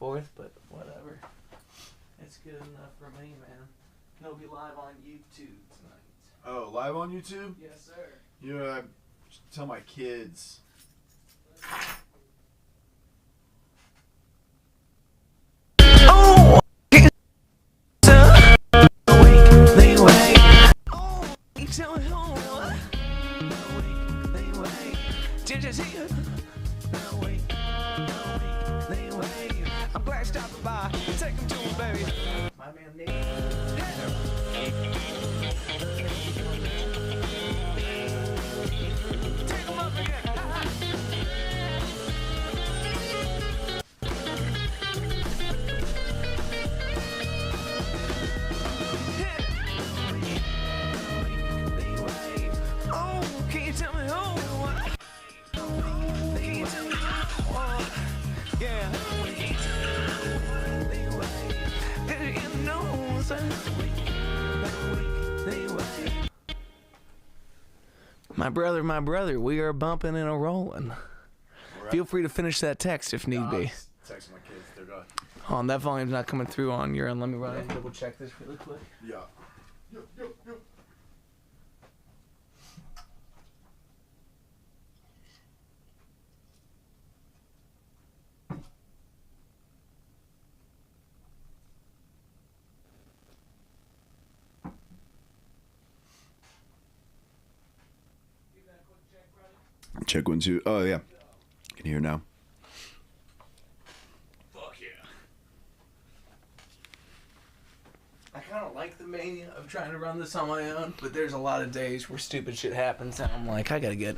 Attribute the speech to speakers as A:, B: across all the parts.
A: forth, but whatever. It's good enough for me, man. And it'll be live on YouTube tonight.
B: Oh, live on YouTube?
A: Yes, sir.
B: You know, I tell my kids.
A: I'm glad stopping by. Take him to him, baby. My man Nate. Take him up again. Oh, can you tell me who? Can you tell me who? Yeah. My brother, we are bumping and a rolling. Right. Feel free to finish that text if need be.
B: Text my kids, they're done.
A: Oh, that volume's not coming through on your end. Let me run and double check this really quick.
B: Yeah. Yep. Check 1, 2. Oh, yeah. Can you hear now?
A: Fuck yeah. I kind of like the mania of trying to run this on my own, but there's a lot of days where stupid shit happens, and I'm like, I gotta get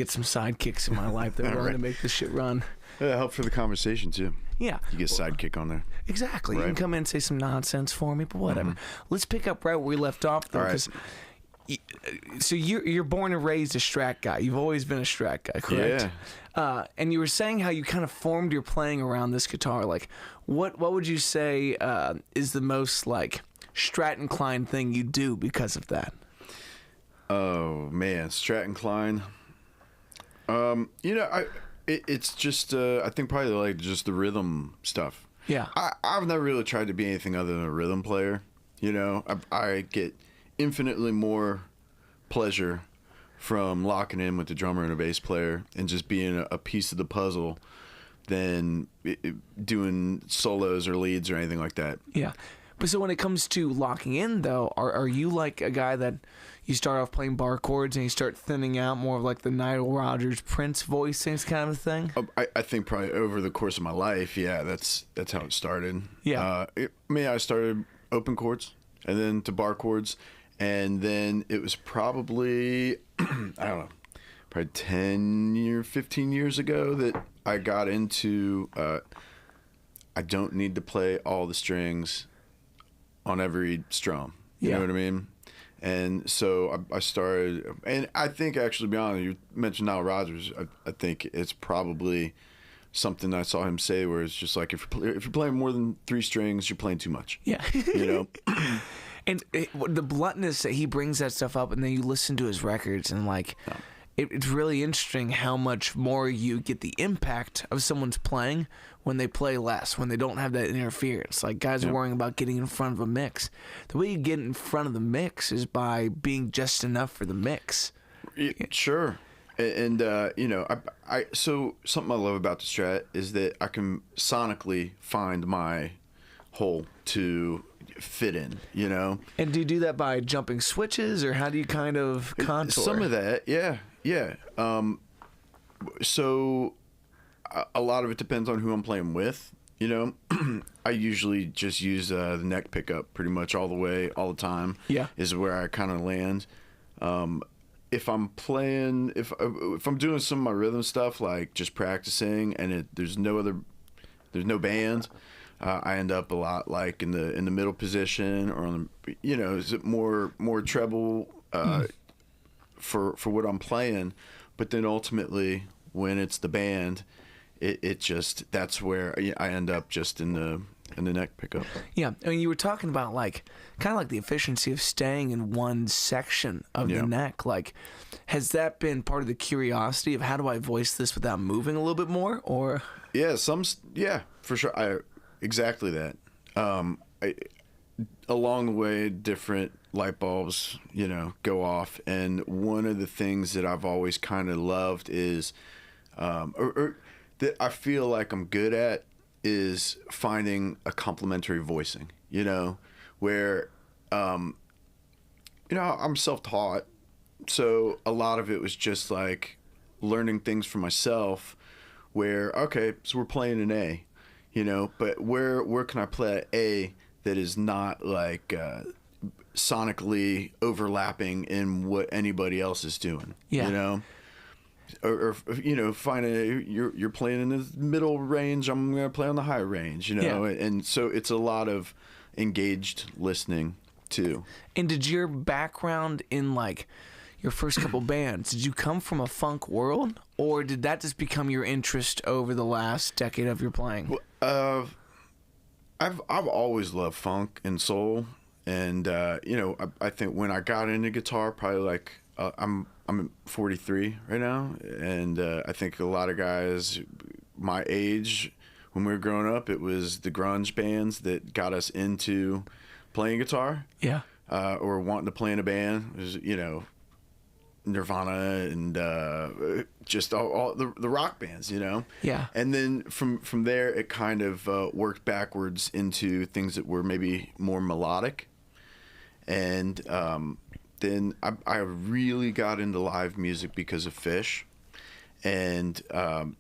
A: some sidekicks in my life that are willing to make this shit run.
B: Yeah, help for the conversation, too.
A: Yeah.
B: You get sidekick on there.
A: Exactly. Right. You can come in and say some nonsense for me, but whatever. Mm-hmm. Let's pick up right where we left off, though, because... So you're born and raised a Strat guy. You've always been a Strat guy, correct? Yeah. And you were saying how you kind of formed your playing around this guitar. Like, what would you say is the most like Strat inclined thing you do because of that?
B: Oh man, Strat inclined. It's just I think probably like just the rhythm stuff.
A: Yeah.
B: I've never really tried to be anything other than a rhythm player. You know, I get infinitely more pleasure from locking in with the drummer and a bass player and just being a piece of the puzzle than doing solos or leads or anything like that.
A: Yeah. But so when it comes to locking in, though, are you like a guy that you start off playing bar chords and you start thinning out more of like the Nile Rodgers Prince voicings kind of a thing?
B: I think probably over the course of my life, yeah, that's how it started.
A: Yeah.
B: I started open chords and then to bar chords. And then it was probably, I don't know, probably 15 years ago that I got into, I don't need to play all the strings on every strum. You know what I mean? And so I started, and I think actually, to be honest, you mentioned Nile Rodgers. I think it's probably something I saw him say where it's just like, if you're playing more than 3 strings, you're playing too much.
A: Yeah.
B: You know?
A: And the bluntness that he brings that stuff up, and then you listen to his records, and like, it's really interesting how much more you get the impact of someone's playing when they play less, when they don't have that interference. Like, guys are worrying about getting in front of a mix. The way you get in front of the mix is by being just enough for the mix.
B: Sure. And so something I love about the Strat is that I can sonically find my hole to fit in, you know.
A: And do you do that by jumping switches, or how do you kind of contour?
B: Some of that, yeah. So a lot of it depends on who I'm playing with, you know. I usually just use the neck pickup pretty much all the way, all the time.
A: Yeah, is
B: where I kind of land. If I'm playing, if I'm doing some of my rhythm stuff, like just practicing, and there's no band. I end up a lot like in the middle position, or on the, you know, is it more treble for what I'm playing, but then ultimately when it's the band, it just, that's where I end up just in the neck pickup.
A: Yeah, I mean, you were talking about like kind of like the efficiency of staying in one section of the neck. Like, has that been part of the curiosity of how do I voice this without moving a little bit more, or?
B: Yeah, yeah, for sure. Exactly that. Along the way, different light bulbs, go off. And one of the things that I've always kind of loved is, or that I feel like I'm good at, is finding a complementary voicing, where, I'm self-taught. So a lot of it was just like learning things for myself where, okay, so we're playing an A, but where can I play an A that is not like sonically overlapping in what anybody else is doing, or find you're playing in the middle range, I'm going to play on the high range, and so it's a lot of engaged listening too.
A: And did your background in like your first couple bands, did you come from a funk world, or did that just become your interest over the last decade of your playing?
B: I've always loved funk and soul, and I think when I got into guitar, probably like I'm 43 right now, and I think a lot of guys my age, when we were growing up, it was the grunge bands that got us into playing guitar.
A: Yeah.
B: Or wanting to play in a band. It was, Nirvana and just all the rock bands,
A: Yeah.
B: And then from there, it kind of worked backwards into things that were maybe more melodic. And then I really got into live music because of Fish. And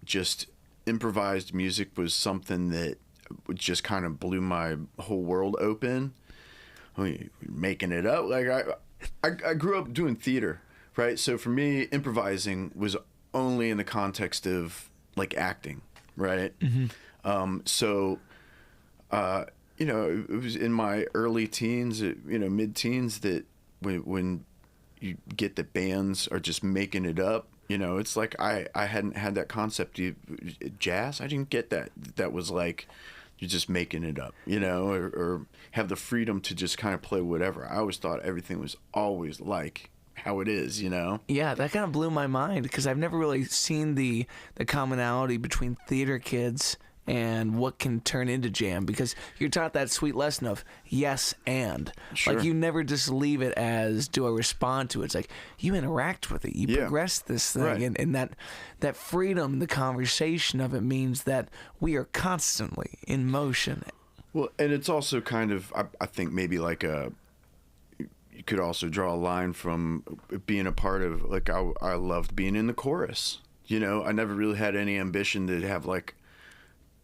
B: just improvised music was something that just kind of blew my whole world open. I mean, making it up. Like I grew up doing theater, right? So for me, improvising was only in the context of like acting, right? Mm-hmm. It was in my early teens, mid-teens, that when you get that bands are just making it up, it's like I hadn't had that concept. Jazz, I didn't get that. That was like you're just making it up, or have the freedom to just kind of play whatever. I always thought everything was always like how it is,
A: Yeah, that kind of blew my mind because I've never really seen the commonality between theater kids and what can turn into jam, because you're taught that sweet lesson of yes and.
B: Sure.
A: Like you never just leave it as do I respond to it. It's like you interact with it, you progress this thing,
B: right.
A: and that freedom, the conversation of it means that we are constantly in motion.
B: Well, and it's also kind of, I think maybe like you could also draw a line from being a part of, like I loved being in the chorus. I never really had any ambition to have like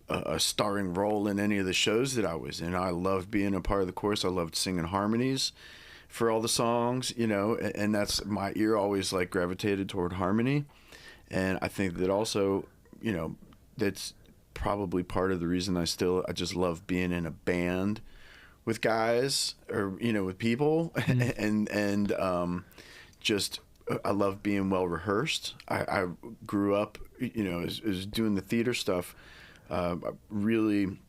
B: a starring role in any of the shows that I was in. I loved being a part of the chorus. I loved singing harmonies for all the songs, and that's, my ear always like gravitated toward harmony. And I think that also, that's probably part of the reason I just love being in a band with guys or, with people. Mm-hmm. and just, I love being well rehearsed. I grew up, as doing the theater stuff. Really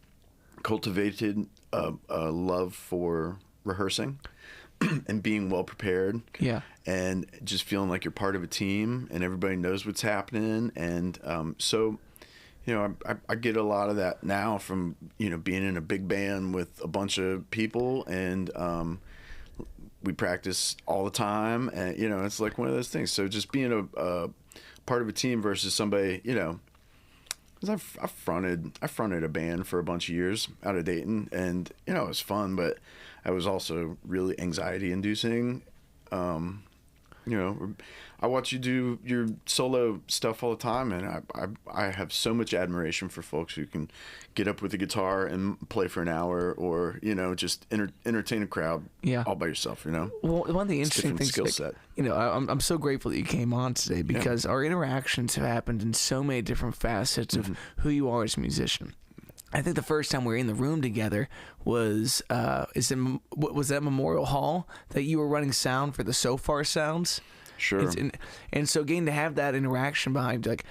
B: cultivated a love for rehearsing and being well prepared.
A: Yeah.
B: And just feeling like you're part of a team and everybody knows what's happening. And so, I get a lot of that now from, being in a big band with a bunch of people, and we practice all the time. And, it's like one of those things. So just being a part of a team versus somebody, because I fronted a band for a bunch of years out of Dayton, and it was fun, but I was also really anxiety inducing. I watch you do your solo stuff all the time, and I have so much admiration for folks who can get up with a guitar and play for an hour, or just entertain a crowd all by yourself.
A: Well, one of the interesting things,
B: skill set.
A: I'm so grateful that you came on today, because our interactions have happened in so many different facets of who you are as a musician. I think the first time we were in the room together was was that Memorial Hall that you were running sound for the So Far Sounds?
B: Sure.
A: And so getting to have that interaction behind, like,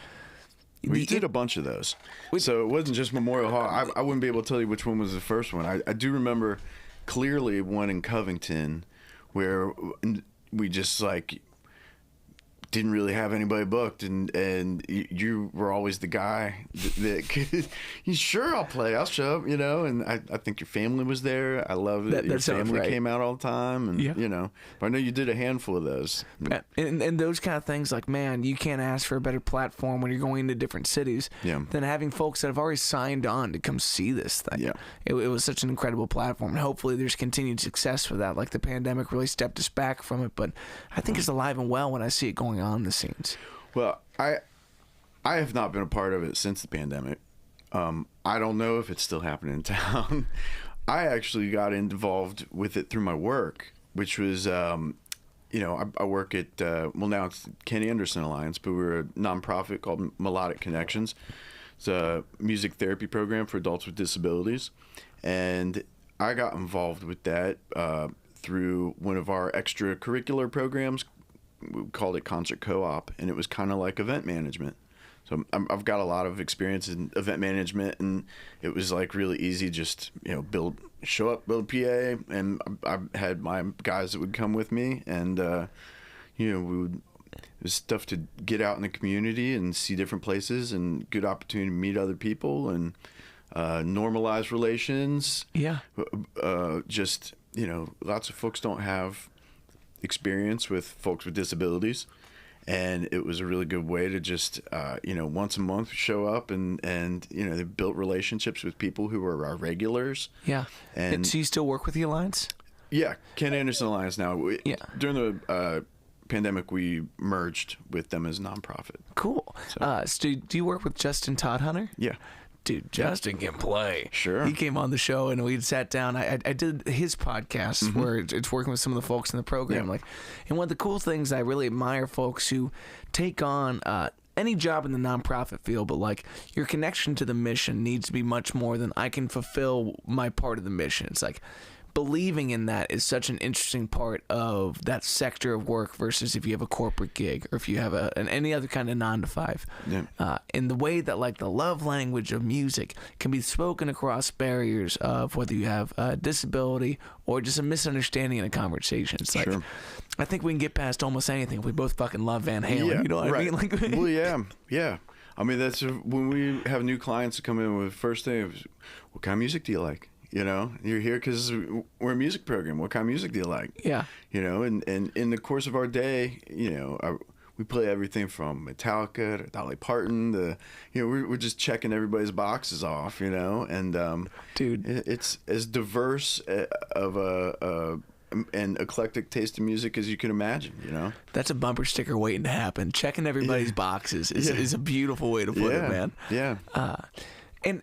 B: we did a bunch of those. So it wasn't just Memorial Hall. I wouldn't be able to tell you which one was the first one. I do remember clearly one in Covington where we just like didn't really have anybody booked, and you were always the guy that could, sure, I'll play, I'll show up, and I think your family was there. I love that your family came out all the time, and but I know you did a handful of those.
A: And those kind of things, like, man, you can't ask for a better platform when you're going into different cities than having folks that have already signed on to come see this thing. Yeah. It was such an incredible platform, and hopefully there's continued success for that. Like, the pandemic really stepped us back from it, but I think it's alive and well when I see it going on the scenes.
B: Well, I have not been a part of it since the pandemic. I don't know if it's still happening in town. I actually got involved with it through my work, which was, I work at, now it's Ken Anderson Alliance, but we're a nonprofit called Melodic Connections. It's a music therapy program for adults with disabilities. And I got involved with that through one of our extracurricular programs. We called it Concert Co-op, and it was kind of like event management. So I've got a lot of experience in event management, and it was like really easy. Just show up, build a PA, and I had my guys that would come with me, and it was stuff to get out in the community and see different places, and good opportunity to meet other people and normalize relations. Yeah. Lots of folks don't have experience with folks with disabilities, and it was a really good way to just once a month show up and they built relationships with people who are our regulars. And
A: so you still work with the Alliance?
B: Ken Anderson Alliance now. During the pandemic, we merged with them as a nonprofit.
A: Cool. So do you work with Justin Todd Hunter? Dude, Justin can play.
B: Sure.
A: He came on the show and we sat down. I did his podcast where it's working with some of the folks in the program. And one of the cool things I really admire folks who take on any job in the nonprofit field, but your connection to the mission needs to be much more than I can fulfill my part of the mission. It's like believing in that is such an interesting part of that sector of work versus if you have a corporate gig or if you have any other kind of 9-to-5. In the way that the love language of music can be spoken across barriers of whether you have a disability or just a misunderstanding in a conversation. It's I think we can get past almost anything if we both fucking love Van Halen. You know what I mean?
B: Well, yeah. I mean, that's when we have new clients that come in with first thing, what kind of music do you like? You're here because we're a music program. What kind of music do you like? Yeah. And in the course of our day, we play everything from Metallica to Dolly Parton to, we're just checking everybody's boxes off, and dude, it's as diverse of an eclectic taste of music as you can imagine,
A: That's a bumper sticker waiting to happen. Checking everybody's boxes is a beautiful way to put it, man.
B: Yeah.
A: And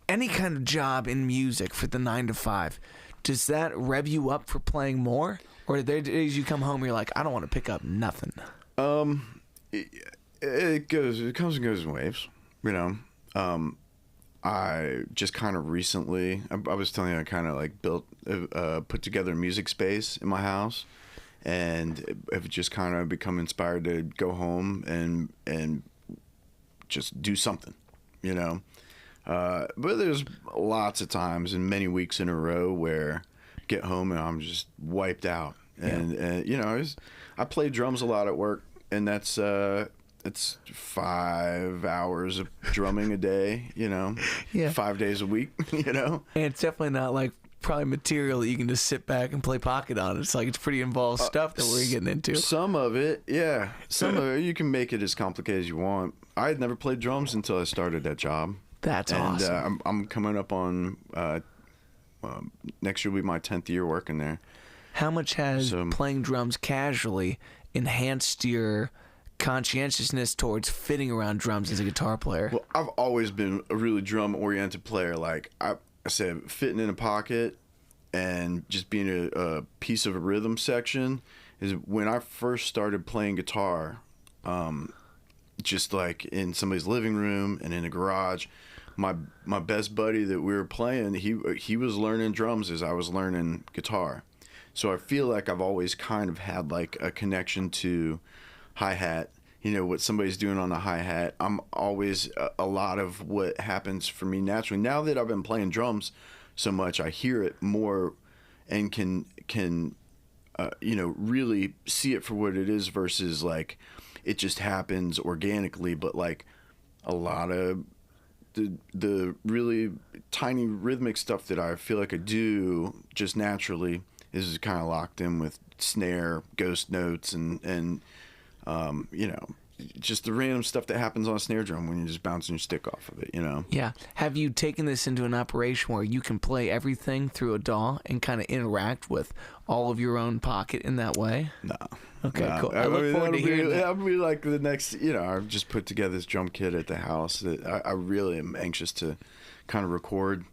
A: any kind of job in music for the 9-to-5, does that rev you up for playing more? Or are there days you come home and you're like, I don't want to pick up nothing?
B: It comes and goes in waves, I just kind of recently, I was telling you, I kind of put together a music space in my house, and have just kind of become inspired to go home and just do something, But there's lots of times and many weeks in a row where I get home and I'm just wiped out. And I play drums a lot at work, and that's it's 5 hours of drumming a day, 5 days a week, And
A: it's definitely not probably material that you can just sit back and play pocket on. It's it's pretty involved stuff that we're getting into.
B: Some of it, yeah. Some of it, you can make it as complicated as you want. I had never played drums until I started that job.
A: That's awesome.
B: And I'm coming up on next year will be my 10th year working there.
A: How much has playing drums casually enhanced your conscientiousness towards fitting around drums as a guitar player?
B: Well, I've always been a really drum-oriented player. I said, fitting in a pocket and just being a piece of a rhythm section is when I first started playing guitar, just in somebody's living room and in a garage. My best buddy that we were playing, he was learning drums as I was learning guitar. So I feel like I've always kind of had a connection to hi-hat, what somebody's doing on the hi-hat. I'm always a lot of what happens for me naturally. Now that I've been playing drums so much, I hear it more and can really see it for what it is versus like it just happens organically, but like a lot of the really tiny rhythmic stuff that I feel like I do just naturally is kind of locked in with snare, ghost notes, and just the random stuff that happens on a snare drum when you're just bouncing your stick off of it,
A: Yeah. Have you taken this into an operation where you can play everything through a DAW and kind of interact with all of your own pocket in that way?
B: No.
A: Okay,
B: no.
A: cool. I look forward to hearing that.
B: That'll be like the next, I've just put together this drum kit at the house that I really am anxious to kind of record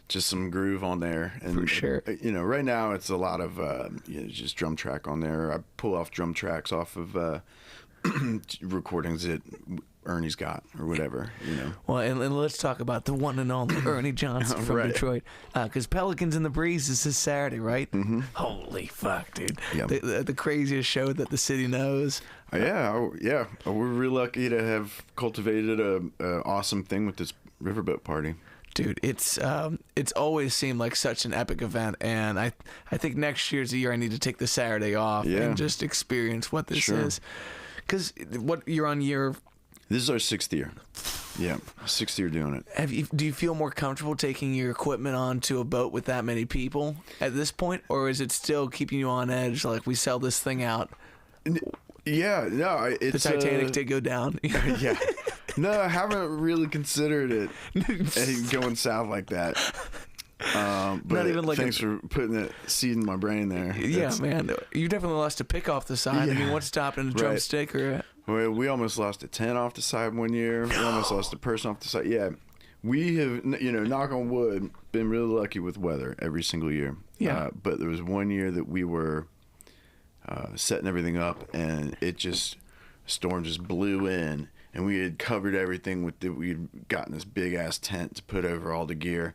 B: just some groove on there. And,
A: for sure.
B: Right now it's a lot of just drum track on there. I pull off drum tracks off of recordings that Ernie's got or whatever,
A: Well, and let's talk about the one and only Ernie Johnson from
B: right.
A: Detroit, because Pelicans in the Breeze is this Saturday, right?
B: Mm-hmm.
A: Holy fuck, dude!
B: Yep.
A: The craziest show that the city knows.
B: Yeah. We're real lucky to have cultivated a awesome thing with this riverboat party.
A: Dude, it's always seemed like such an epic event, and I think next year's the year I need to take the Saturday off and just experience what this is. Because you're on year.
B: This is our 6th year. Yeah, 6th year doing it.
A: Do you feel more comfortable taking your equipment onto a boat with that many people at this point, or is it still keeping you on edge? Like we sell this thing out.
B: Yeah, no, it's
A: the Titanic did go down.
B: Yeah. No, I haven't really considered it going south like that. But
A: not even like
B: thanks for putting that seed in my brain there.
A: Yeah, man, you definitely lost a pick off the side.
B: Yeah.
A: I mean, what's stopping a drumstick or?
B: Well, we almost lost a tent off the side one year. We almost lost a person off the side. Yeah, we have, knock on wood, been really lucky with weather every single year.
A: Yeah.
B: But there was one year that we were setting everything up, and a storm just blew in. And we had covered everything we'd gotten this big ass tent to put over all the gear.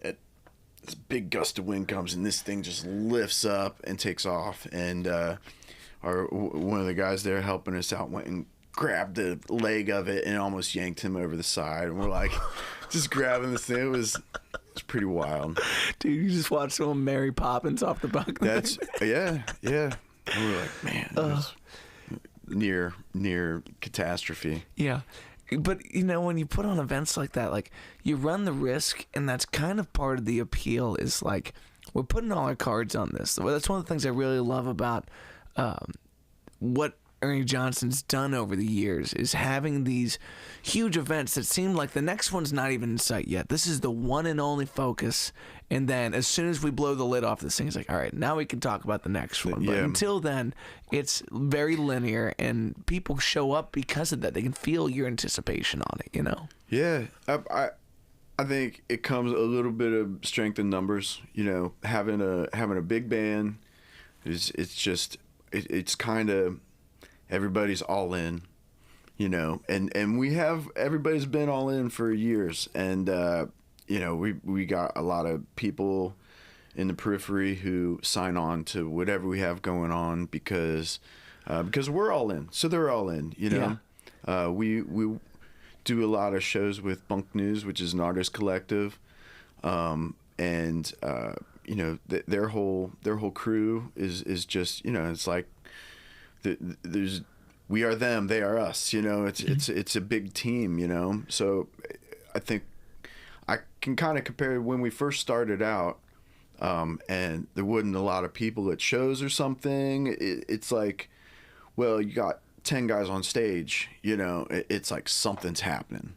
B: This big gust of wind comes and this thing just lifts up and takes off. And one of the guys there helping us out went and grabbed the leg of it and almost yanked him over the side. And we're like, just grabbing this thing. It was pretty wild.
A: Dude, you just watched someone Mary Poppins off the bucket.
B: Yeah. And we're like, man. It was near catastrophe.
A: Yeah. But, when you put on events like that, like, you run the risk, and that's kind of part of the appeal is, like, we're putting all our cards on this. That's one of the things I really love about what Ernie Johnson's done over the years is having these huge events that seem like the next one's not even in sight yet. This is the one and only focus. And then as soon as we blow the lid off this thing, it's like, all right, now we can talk about the next one. But until then, it's very linear, and people show up because of that. They can feel your anticipation on it,
B: Yeah. I think it comes a little bit of strength in numbers. Having a big band it's kind of everybody's all in, and everybody's been all in for years, and we got a lot of people in the periphery who sign on to whatever we have going on because we're all in, so they're all in. We do a lot of shows with Bunk News, which is an artist collective, and their whole crew is just it's like there's we are them, they are us. It's a big team. So I think I can kind of compare when we first started out, and there wasn't a lot of people at shows or something. It's like, well, you got 10 guys on stage, it's like something's happening,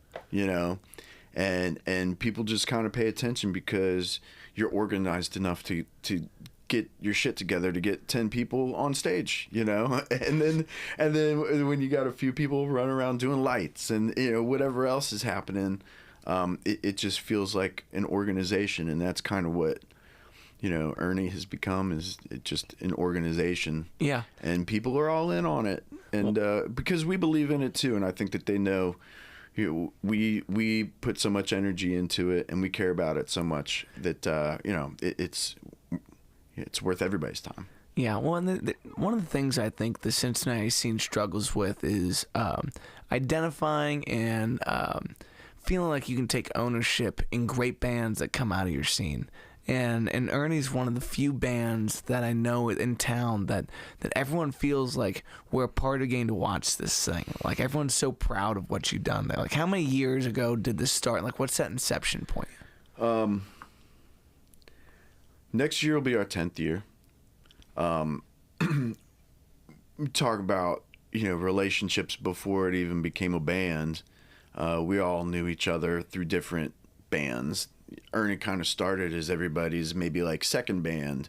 B: and people just kind of pay attention because you're organized enough to get your shit together to get 10 people on stage, and then when you got a few people running around doing lights and whatever else is happening, it just feels like an organization, and that's kind of what Ernie has become, is just an organization.
A: Yeah.
B: And people are all in on it, and because we believe in it too, and I think that they know we put so much energy into it, and we care about it so much that it's worth everybody's time.
A: Yeah, well, one of the things I think the Cincinnati scene struggles with is identifying and feeling like you can take ownership in great bands that come out of your scene. And Ernie's one of the few bands that I know in town that everyone feels like we're a part of getting to watch this thing. Like, everyone's so proud of what you've done there. Like, how many years ago did this start? Like, what's that inception point?
B: Next year will be our 10th year. We talk about, relationships before it even became a band. We all knew each other through different bands. Ernie kind of started as everybody's maybe like second band,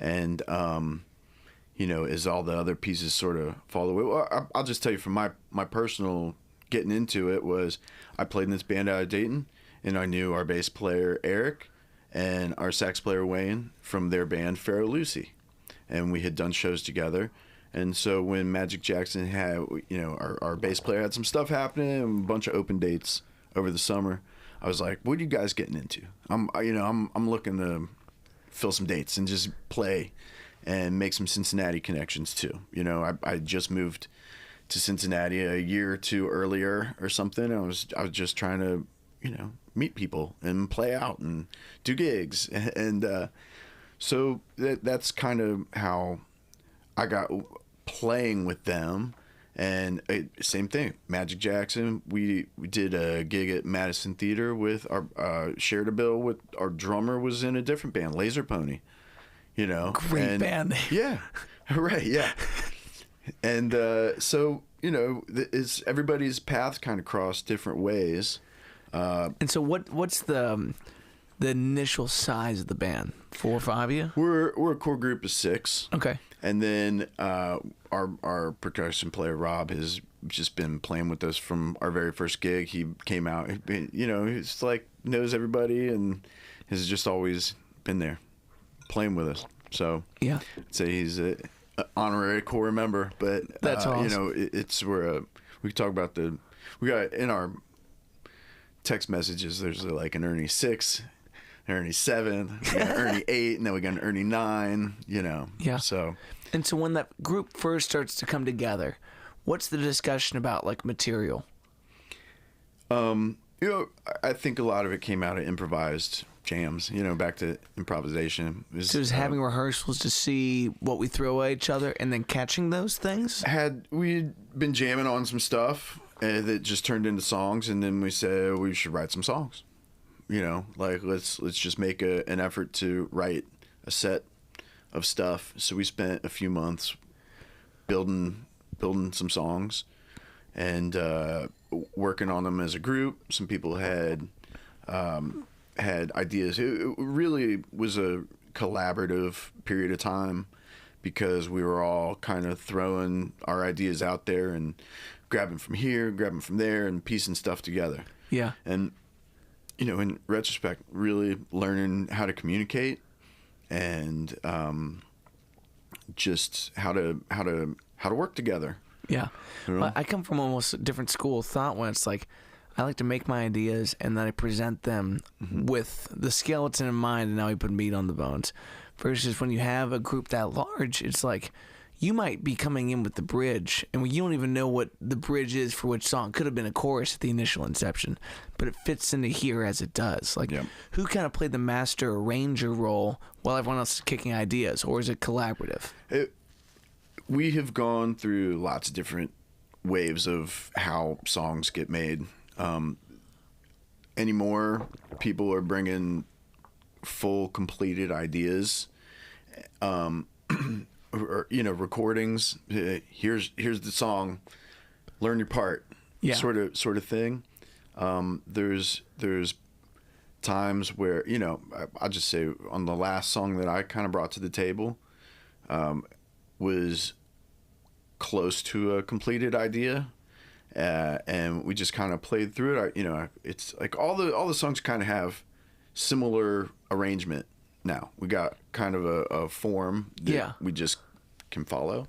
B: and as all the other pieces sort of fall away. Well, I'll just tell you from my personal getting into it was I played in this band out of Dayton, and I knew our bass player Eric and our sax player Wayne from their band Pharaoh Lucy, and we had done shows together. And so when Magic Jackson had, our bass player had some stuff happening and a bunch of open dates over the summer, I was like, "What are you guys getting into?" I'm looking to fill some dates and just play and make some Cincinnati connections too. I just moved to Cincinnati a year or two earlier or something. I was just trying to, meet people and play out and do gigs, and so that's kind of how I got playing with them. And same thing, Magic Jackson. We did a gig at Madison Theater with our shared a bill with our drummer was in a different band, Laser Pony.
A: Great band.
B: Yeah, right. Yeah, and so it's everybody's paths kind of cross different ways.
A: And so what's the initial size of the band? 4 or 5 of you?
B: We're a core group of 6.
A: Okay.
B: And then our percussion player Rob has just been playing with us from our very first gig. He came out, he's like knows everybody and has just always been there playing with us. So
A: yeah,
B: I'd say he's a honorary core member. But
A: that's awesome.
B: We talk about we got in our text messages. There's like an Ernie 6. Ernie 7, we got Ernie 8, and then we got an Ernie 9,
A: Yeah.
B: So.
A: And so when that group first starts to come together, what's the discussion about, like, material?
B: I think a lot of it came out of improvised jams, back to improvisation.
A: So is having rehearsals to see what we throw at each other and then catching those things?
B: We'd been jamming on some stuff that just turned into songs, and then we said we should write some songs. Let's just make an effort to write a set of stuff. So we spent a few months building some songs and working on them as a group. Some people had ideas. It really was a collaborative period of time because we were all kind of throwing our ideas out there and grabbing from here, grabbing from there, and piecing stuff together.
A: Yeah.
B: And in retrospect, really learning how to communicate and just how to work together.
A: Yeah. Well, I come from almost a different school of thought when it's like I like to make my ideas and then I present them with the skeleton in mind and now we put meat on the bones. Versus when you have a group that large, it's like you might be coming in with the bridge, and you don't even know what the bridge is for which song. Could have been a chorus at the initial inception, but it fits into here as it does. Like, who kind of played the master arranger role while everyone else is kicking ideas, or is it collaborative?
B: We have gone through lots of different waves of how songs get made. Anymore, people are bringing full, completed ideas. Or, recordings. Here's the song. Learn your part.
A: Yeah.
B: Sort of thing. There's times where I'll just say on the last song that I kind of brought to the table, was close to a completed idea, and we just kind of played through it. It's like all the songs kind of have similar arrangement. Now we got kind of a form that we just can follow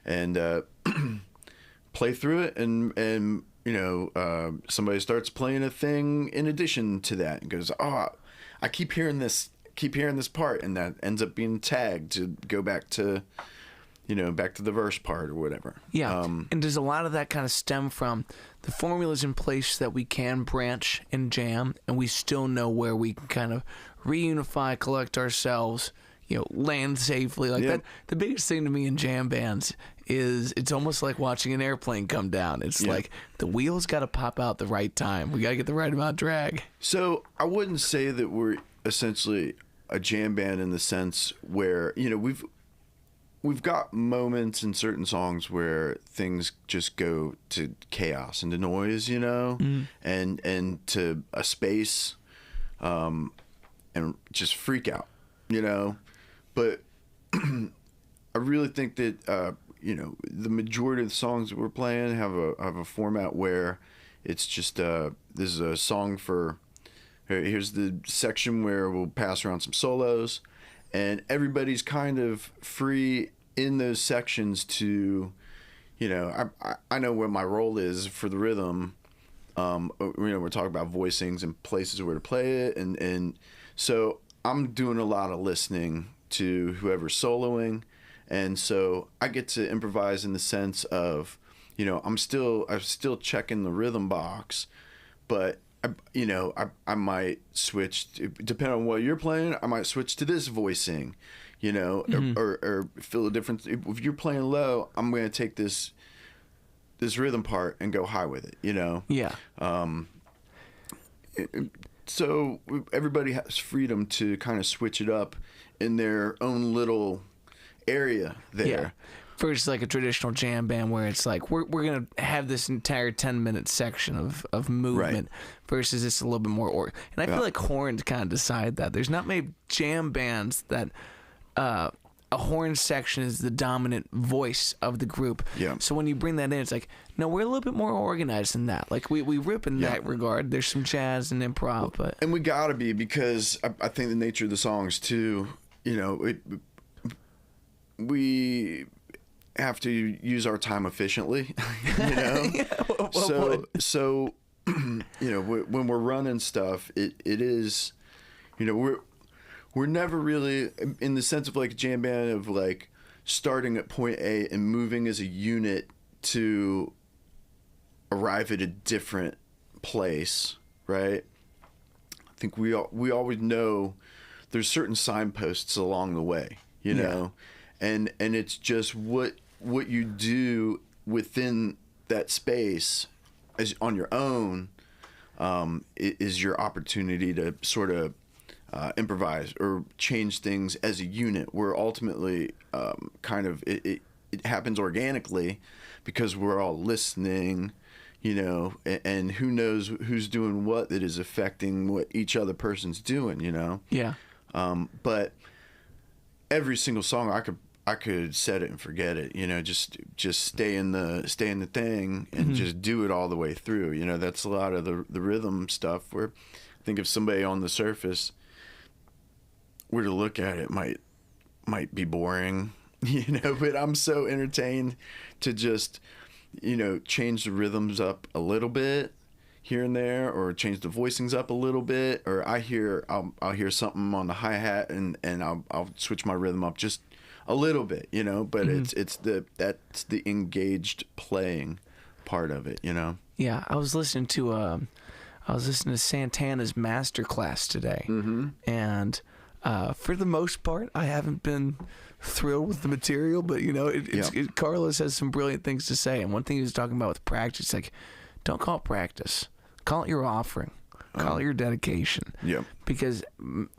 B: and play through it, and somebody starts playing a thing in addition to that and goes, I keep hearing this part, and that ends up being tagged to go back to back to the verse part or whatever.
A: Yeah. And does a lot of that kind of stem from the formulas in place that we can branch and jam, and we still know where we can kind of reunify, collect ourselves, land safely like that? The biggest thing to me in jam bands is it's almost like watching an airplane come down. It's like the wheels got to pop out the right time. We got to get the right amount of drag.
B: So I wouldn't say that we're essentially a jam band in the sense where, we've got moments in certain songs where things just go to chaos and to noise, and to a space, and just freak out, But I really think that the majority of the songs that we're playing have a format where it's just this is a song for. Here's the section where we'll pass around some solos, and everybody's kind of free in those sections to, I know what my role is for the rhythm. We're talking about voicings and places where to play it, and so I'm doing a lot of listening to whoever's soloing, and so I get to improvise in the sense of, I'm still checking the rhythm box, but I might switch depending on what you're playing. I might switch to this voicing. Or feel a difference. If you're playing low, I'm going to take this rhythm part and go high with it,
A: Yeah.
B: So everybody has freedom to kind of switch it up in their own little area there.
A: Yeah. Versus like a traditional jam band where it's like we're going to have this entire 10-minute section of movement, versus it's a little bit more and I feel like horns kind of decide that. There's not many jam bands that a horn section is the dominant voice of the group.
B: Yeah.
A: So when you bring that in, it's like, no, we're a little bit more organized than that. Like we rip in that regard. There's some jazz and improv, but
B: and we gotta be, because I think the nature of the songs too. We have to use our time efficiently. So when we're running stuff, it is, we're never really in the sense of like a jam band of like starting at point A and moving as a unit to arrive at a different place, right? I think we always know there's certain signposts along the way, and it's just what you do within that space as on your own is your opportunity to sort of improvise or change things as a unit, where ultimately kind of it happens organically because we're all listening, and who knows who's doing what that is affecting what each other person's doing,
A: Yeah.
B: But every single song I could set it and forget it, just stay in the thing and just do it all the way through. That's a lot of the rhythm stuff where I think if somebody on the surface were to look at it, might be boring, but I'm so entertained to just, change the rhythms up a little bit here and there, or change the voicings up a little bit, or I'll hear something on the hi-hat and I'll switch my rhythm up just a little bit, but that's the engaged playing part of it,
A: Yeah, I was listening to Santana's masterclass today, and for the most part, I haven't been thrilled with the material, but Carlos has some brilliant things to say, and one thing he was talking about with practice, like, don't call it practice, call it your offering. Call it your dedication.
B: Yeah.
A: Because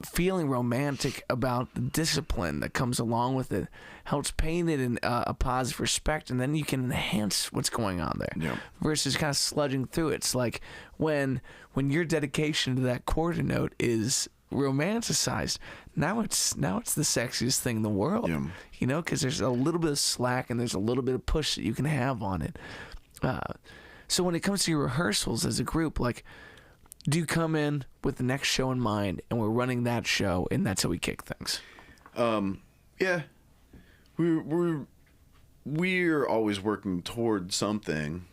A: feeling romantic about the discipline that comes along with it helps paint it in a positive respect, and then you can enhance what's going on there.
B: Yeah.
A: Versus kind of sludging through it. It's like when your dedication to that quarter note is romanticized, now it's the sexiest thing in the world.
B: Yeah.
A: Because there's a little bit of slack and there's a little bit of push that you can have on it. So when it comes to your rehearsals as a group, like, do you come in with the next show in mind, and we're running that show, and that's how we kick things?
B: Yeah, we're always working toward something.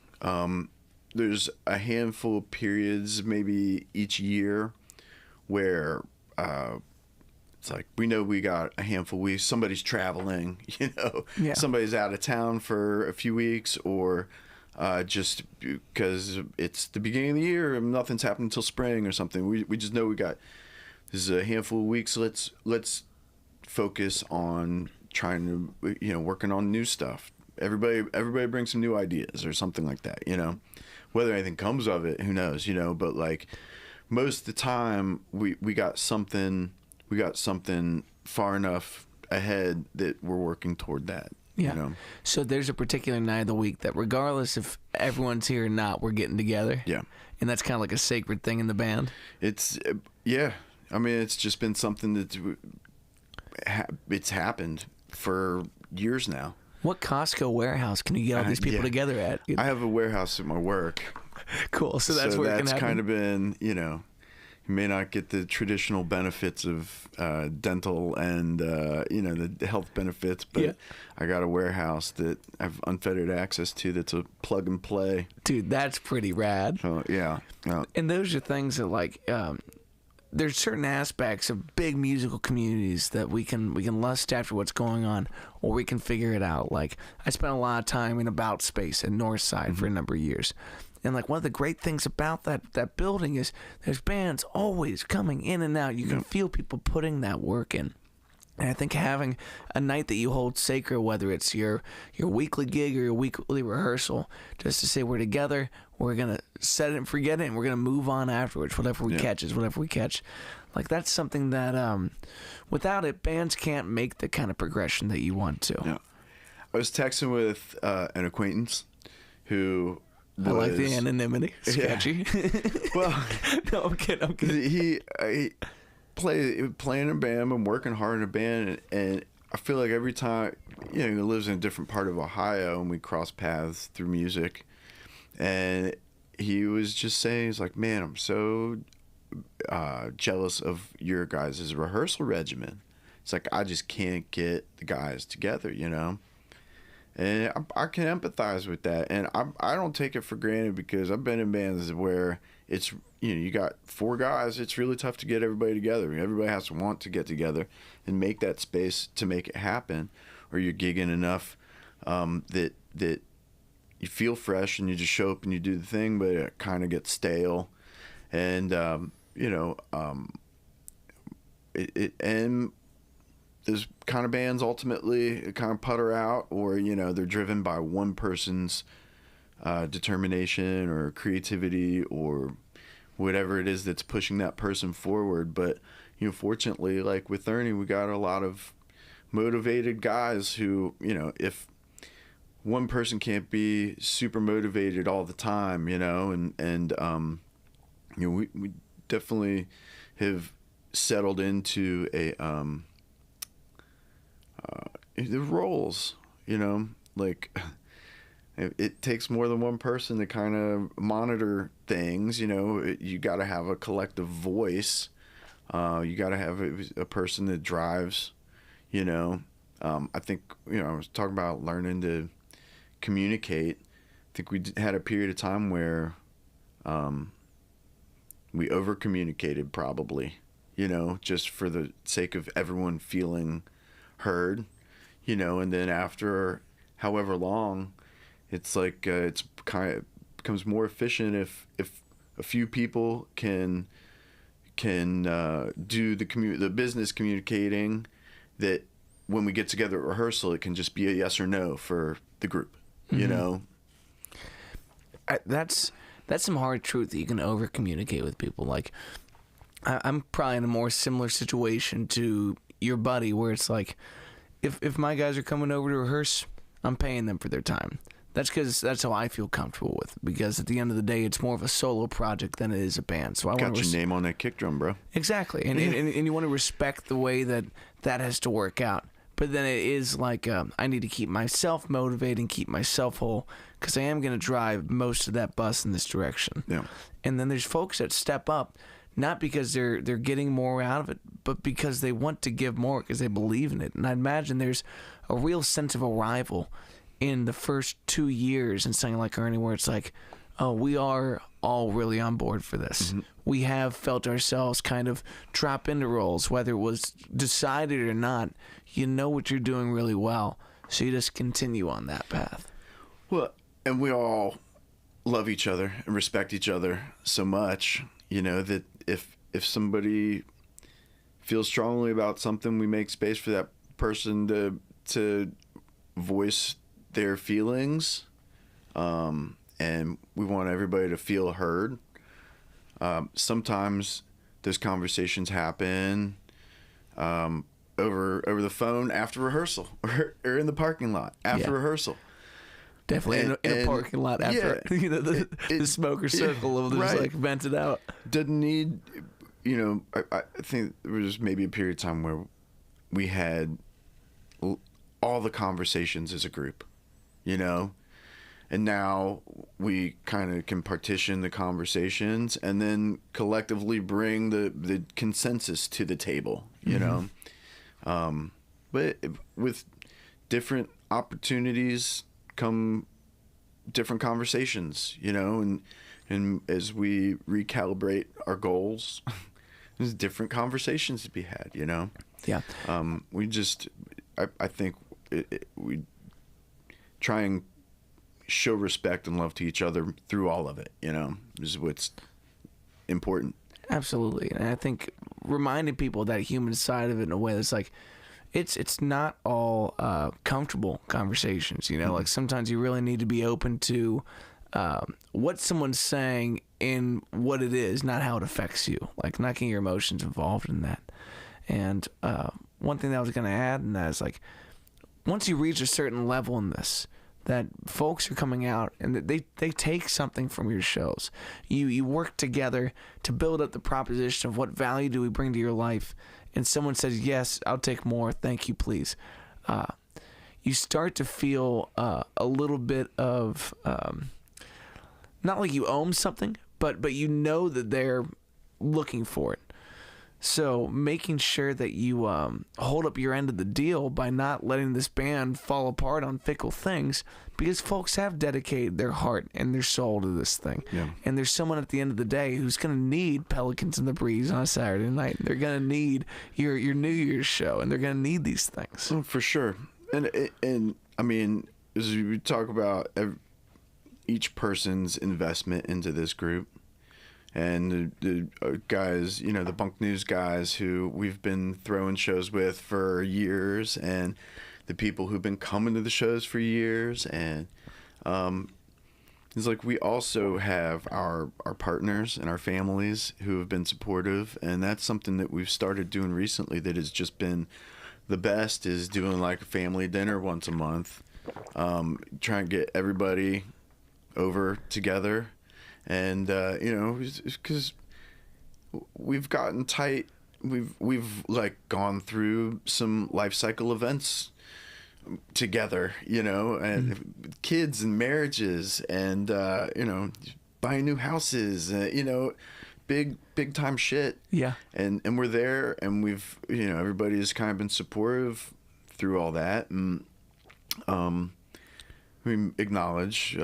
B: There's a handful of periods, maybe each year, where It's like, we know we got a handful of weeks. Somebody's traveling, you know, somebody's out of town for a few weeks, or just because it's the beginning of the year and nothing's happened until spring or something. We just know this is a handful of weeks. Let's focus on trying to, you know, working on new stuff. Everybody brings some new ideas or something like that, you know. Whether anything comes of it, who knows, you know. But like most of the time, we got something far enough ahead that we're working toward that.
A: Yeah.
B: You know?
A: So there's a particular night of the week that, regardless if everyone's here or not, we're getting together.
B: Yeah.
A: And that's kind of like a sacred thing in the band.
B: It's I mean, it's just been something that it's happened for years now.
A: What Costco warehouse can you get all these people together at?
B: I have a warehouse at my work.
A: Cool. So that's where it can happen.
B: Kind of been, you know, you may not get the traditional benefits of dental and, you know, the health benefits, but I got a warehouse that I have unfettered access to that's a plug and play.
A: Dude, that's pretty rad.
B: So, yeah.
A: And those are things that, like, there's certain aspects of big musical communities that we can lust after what's going on, or we can figure it out. Like, I spent a lot of time in About Space at Northside for a number of years. And like, one of the great things about that building is there's bands always coming in and out. You can feel people putting that work in. And I think having a night that you hold sacred, whether it's your weekly gig or your weekly rehearsal, just to say we're together, we're going to set it and forget it, and we're going to move on afterwards. Whatever we catch is whatever we catch. Like, that's something that without it, bands can't make the kind of progression that you want to.
B: Yeah. I was texting with an acquaintance who was...
A: I like the anonymity. Sketchy.
B: Yeah. Well,
A: no, I'm kidding.
B: He playing in a band and working hard in a band, and I feel like every time, you know, he lives in a different part of Ohio, and we cross paths through music, and he was just saying, he's like, man, I'm so jealous of your guys' rehearsal regimen. It's like, I just can't get the guys together, you know. And I can empathize with that, and I don't take it for granted, because I've been in bands where it's, you know, you got 4 guys, it's really tough to get everybody together. Everybody has to want to get together and make that space to make it happen, or you're gigging enough that you feel fresh and you just show up and you do the thing, but it kind of gets stale, and you know, and those kind of bands ultimately kind of putter out, or, you know, they're driven by one person's determination or creativity or whatever it is that's pushing that person forward. But, you know, fortunately, like with Ernie, we got a lot of motivated guys who, you know, if one person can't be super motivated all the time, you know, and you know, we definitely have settled into the roles, you know, like it takes more than one person to kind of monitor things, you know. You got to have a collective voice. You got to have a person that drives, you know. I think, you know, I was talking about learning to communicate. I think we had a period of time where we over communicated, probably, you know, just for the sake of everyone feeling heard, you know. And then after however long, it's like it's kind of becomes more efficient if a few people can do the business communicating, that when we get together at rehearsal, it can just be a yes or no for the group, you know.
A: That's some hard truth that you can over communicate with people. Like, I'm probably in a more similar situation to your buddy, where it's like, if my guys are coming over to rehearse, I'm paying them for their time. That's because that's how I feel comfortable with it, because at the end of the day, it's more of a solo project than it is a band. So I
B: got your name on that kick drum, bro.
A: Exactly, and you want to respect the way that has to work out. But then it is like, I need to keep myself motivated and keep myself whole, because I am going to drive most of that bus in this direction.
B: Yeah.
A: And then there's folks that step up, not because they're getting more out of it, but because they want to give more, because they believe in it. And I imagine there's a real sense of arrival in the first 2 years in something like Ernie, where it's like, oh, we are all really on board for this. We have felt ourselves kind of drop into roles, whether it was decided or not. You know what you're doing really well, so you just continue on that path.
B: Well, and we all love each other and respect each other so much, that if somebody feels strongly about something, we make space for that person to voice their feelings, and we want everybody to feel heard. Sometimes those conversations happen over the phone after rehearsal, or in the parking lot after rehearsal.
A: Definitely in a parking lot after the smoker circle of just like vented out.
B: Didn't need, I think there was maybe a period of time where we had all the conversations as a group, and now we kind of can partition the conversations and then collectively bring the consensus to the table, but with different opportunities come different conversations, and as we recalibrate our goals, there's different conversations to be had,
A: Yeah.
B: We just, I think we try and show respect and love to each other through all of it, is what's important.
A: Absolutely. And I think reminding people that human side of it in a way that's like, it's not all comfortable conversations, like sometimes you really need to be open to what someone's saying and what it is, not how it affects you, like not getting your emotions involved in that. And one thing that I was going to add in that is like, once you reach a certain level in this, that folks are coming out and they take something from your shows. You work together to build up the proposition of what value do we bring to your life, and someone says, yes, I'll take more, thank you, please. You start to feel a little bit of, not like you own something, but you know that they're looking for it. So making sure that you hold up your end of the deal by not letting this band fall apart on fickle things, because folks have dedicated their heart and their soul to this thing. Yeah. And there's someone at the end of the day who's going to need Pelicans in the Breeze on a Saturday night. They're going to need your New Year's show, and they're going to need these things.
B: Oh, for sure. And I mean, as we talk about each person's investment into this group, and the guys, the Bunk News guys who we've been throwing shows with for years, and the people who've been coming to the shows for years. And it's like we also have our partners and our families who have been supportive, and that's something that we've started doing recently that has just been the best, is doing like a family dinner once a month, trying to get everybody over together. And because we've gotten tight, we've like gone through some life cycle events together, and kids and marriages, and buying new houses, big time shit.
A: Yeah.
B: And we're there, and we've everybody's kind of been supportive through all that, and we acknowledge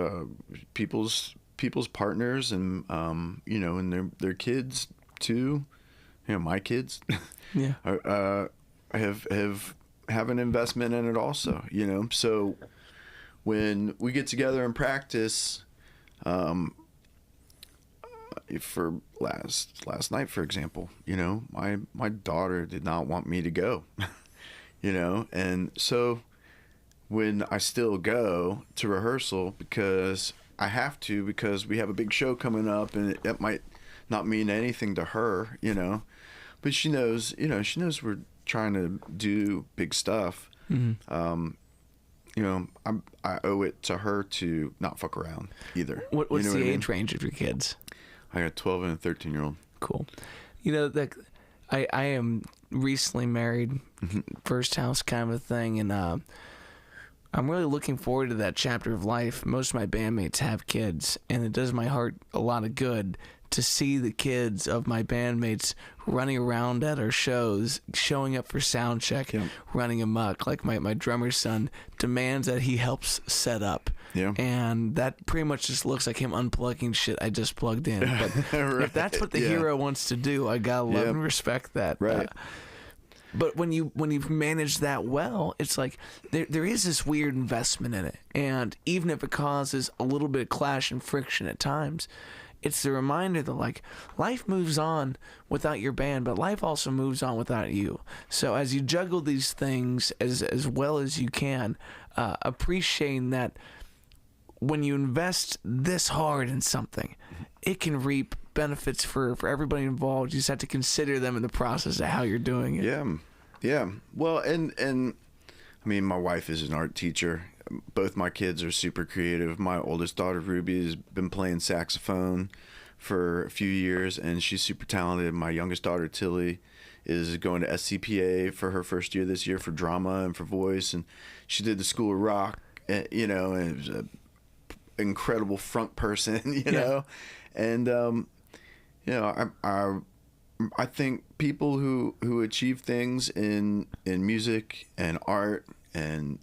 B: people's partners, and and their kids too, my kids.
A: Yeah.
B: have an investment in it also, so when we get together and practice, for last night, for example, my daughter did not want me to go, and so when I still go to rehearsal because I have to, because we have a big show coming up, and it might not mean anything to her, but she knows we're trying to do big stuff. Mm-hmm. I owe it to her to not fuck around either.
A: What's the age range of your kids?
B: I got a 12 and a 13-year-old.
A: Cool. I am recently married, first house kind of a thing, and I'm really looking forward to that chapter of life. Most of my bandmates have kids, and it does my heart a lot of good to see the kids of my bandmates running around at our shows, showing up for sound check, running amok. Like my drummer's son demands that he helps set up. Yeah. And that pretty much just looks like him unplugging shit I just plugged in. But right. If that's what the hero wants to do, I gotta love and respect that.
B: Right.
A: But when you've managed that well, it's like there is this weird investment in it. And even if it causes a little bit of clash and friction at times, it's the reminder that, like, life moves on without your band, but life also moves on without you. So as you juggle these things as well as you can, appreciating that when you invest this hard in something, it can reap benefits for everybody involved. You just have to consider them in the process of how you're doing it.
B: Yeah. Well, and I mean, my wife is an art teacher. Both my kids are super creative. My oldest daughter, Ruby, has been playing saxophone for a few years, and she's super talented. My youngest daughter, Tilly, is going to SCPA for her first year this year for drama and for voice, and she did the School of Rock, and it was an incredible front person, you know. And, I think people who achieve things in music and art and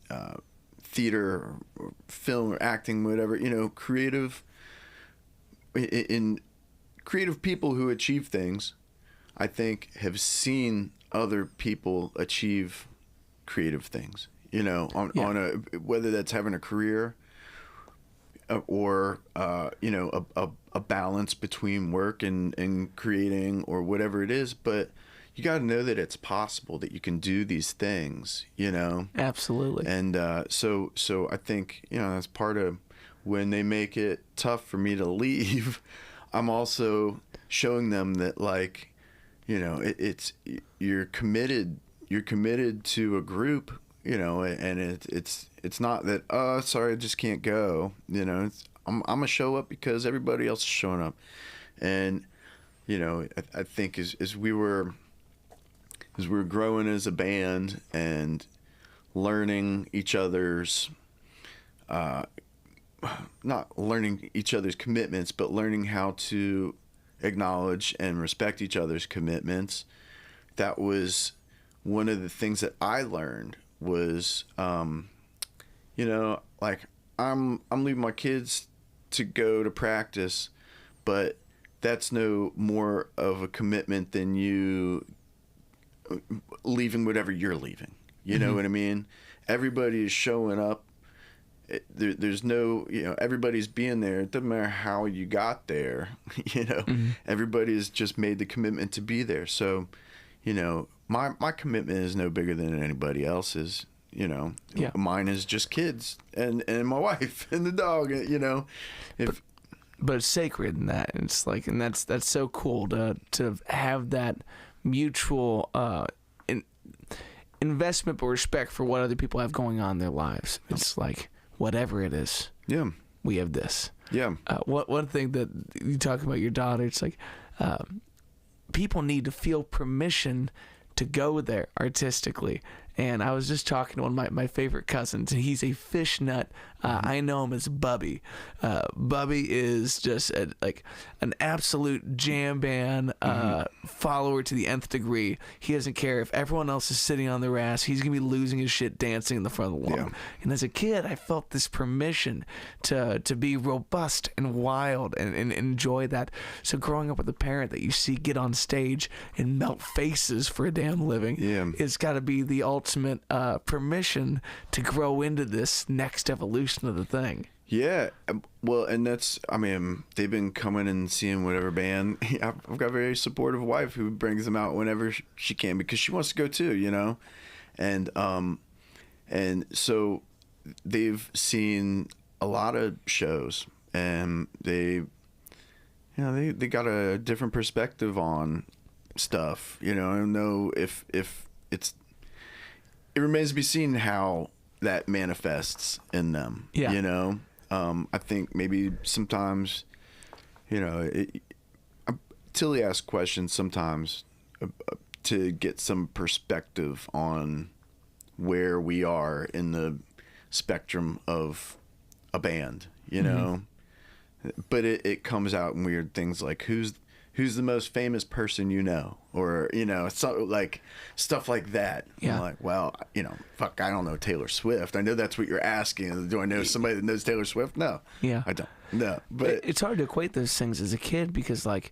B: theater or film or acting, whatever, creative people who achieve things, I think, have seen other people achieve creative things, on a, whether that's having a career or a balance between work and creating or whatever it is. But you got to know that it's possible that you can do these things,
A: Absolutely.
B: And so I think, that's part of when they make it tough for me to leave. I'm also showing them that, like, it's you're committed to a group, and it's not that, sorry, I just can't go. I'm gonna show up because everybody else is showing up. And I think as we were growing as a band and learning each other's not learning each other's commitments, but learning how to acknowledge and respect each other's commitments, that was one of the things that I learned was, like, I'm leaving my kids to go to practice, but that's no more of a commitment than you leaving whatever you're leaving. You know what I mean? Everybody is showing up. There's no, everybody's being there. It doesn't matter how you got there. Everybody's just made the commitment to be there. So, my commitment is no bigger than anybody else's. Mine is just kids and my wife and the dog.
A: But it's sacred in that. And it's like, and that's so cool to have that mutual investment but respect for what other people have going on in their lives. It's like, whatever it is, we have this. One thing that you talk about your daughter, it's like people need to feel permission to go there artistically. And I was just talking to one of my favorite cousins, and he's a fish nut. I know him as Bubby. Bubby is just like an absolute jam band follower to the nth degree. He doesn't care if everyone else is sitting on their ass. He's going to be losing his shit dancing in the front of the lawn. And as a kid, I felt this permission to be robust and wild and enjoy that. So growing up with a parent that you see get on stage and melt faces for a damn living, it's got to be the ultimate permission to grow into this next evolution of the thing.
B: Yeah, well, and that's, I mean, they've been coming and seeing whatever band. I've got a very supportive wife who brings them out whenever she can because she wants to go too, and so they've seen a lot of shows, and they got a different perspective on stuff. I don't know if it's. It remains to be seen how that manifests in them. I think maybe sometimes, Tilly asks questions sometimes to get some perspective on where we are in the spectrum of a band, you know. But it comes out in weird things like who's the most famous person you know, or you know, so, like stuff like that.
A: Yeah.
B: I'm like, well, you know, fuck, I don't know Taylor Swift. I know that's what you're asking. Do I know somebody that knows Taylor Swift? No.
A: Yeah.
B: I don't. No. But
A: it's hard to equate those things as a kid because like,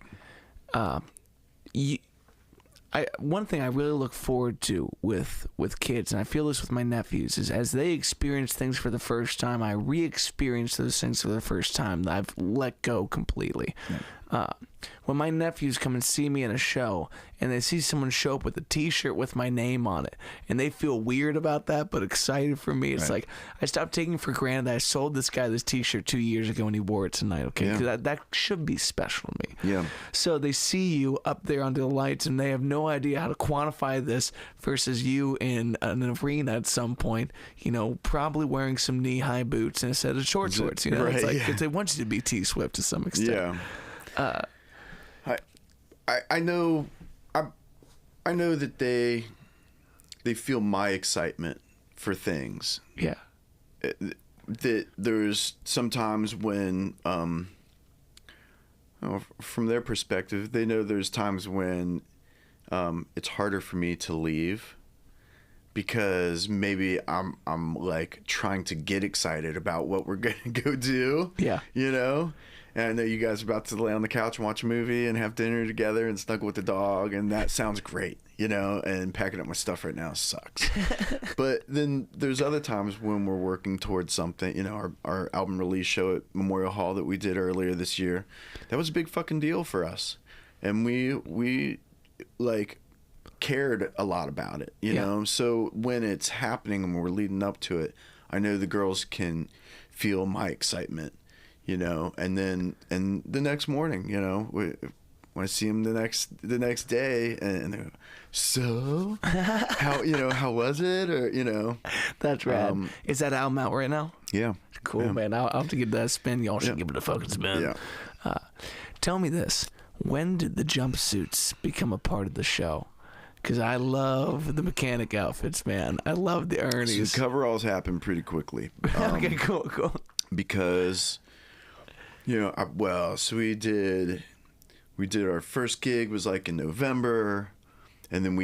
A: one thing I really look forward to with kids, and I feel this with my nephews, is as they experience things for the first time, I re-experience those things for the first time that I've let go completely. Yeah. When my nephews come and see me in a show and they see someone show up with a t-shirt with my name on it and they feel weird about that but excited for me, it's like I stopped taking for granted that I sold this guy this t-shirt 2 years ago and he wore it tonight, okay? Because that should be special to me.
B: Yeah.
A: So they see you up there under the lights and they have no idea how to quantify this versus you in an arena at some point, you know, probably wearing some knee-high boots and a set of short shorts, you know?
B: Right,
A: it's like they want you to be T-Swift to some extent.
B: Yeah. I know I know that they feel my excitement for things.
A: Yeah.
B: That there's sometimes when from their perspective, they know there's times when it's harder for me to leave because maybe I'm like trying to get excited about what we're going to go do.
A: Yeah.
B: You know? And I know you guys are about to lay on the couch and watch a movie and have dinner together and snuggle with the dog, and that sounds great, you know, and packing up my stuff right now sucks. But then there's other times when we're working towards something, you know, our album release show at Memorial Hall that we did earlier this year, that was a big fucking deal for us. And we like cared a lot about it, you know? So when it's happening and we're leading up to it, I know the girls can feel my excitement. You know, and the next morning, you know, when I see them the next day, and they go, so how was it, or you know,
A: that's rad. Is that album out right now?
B: Yeah,
A: cool, man. I'll have to give that a spin. Y'all should give it a fucking spin.
B: Yeah.
A: Tell me this: when did the jumpsuits become a part of the show? Because I love the mechanic outfits, man. I love the Ernie's.
B: So the coveralls happened pretty quickly.
A: Okay, cool.
B: Because. You know, so we did our first gig was like in November, and then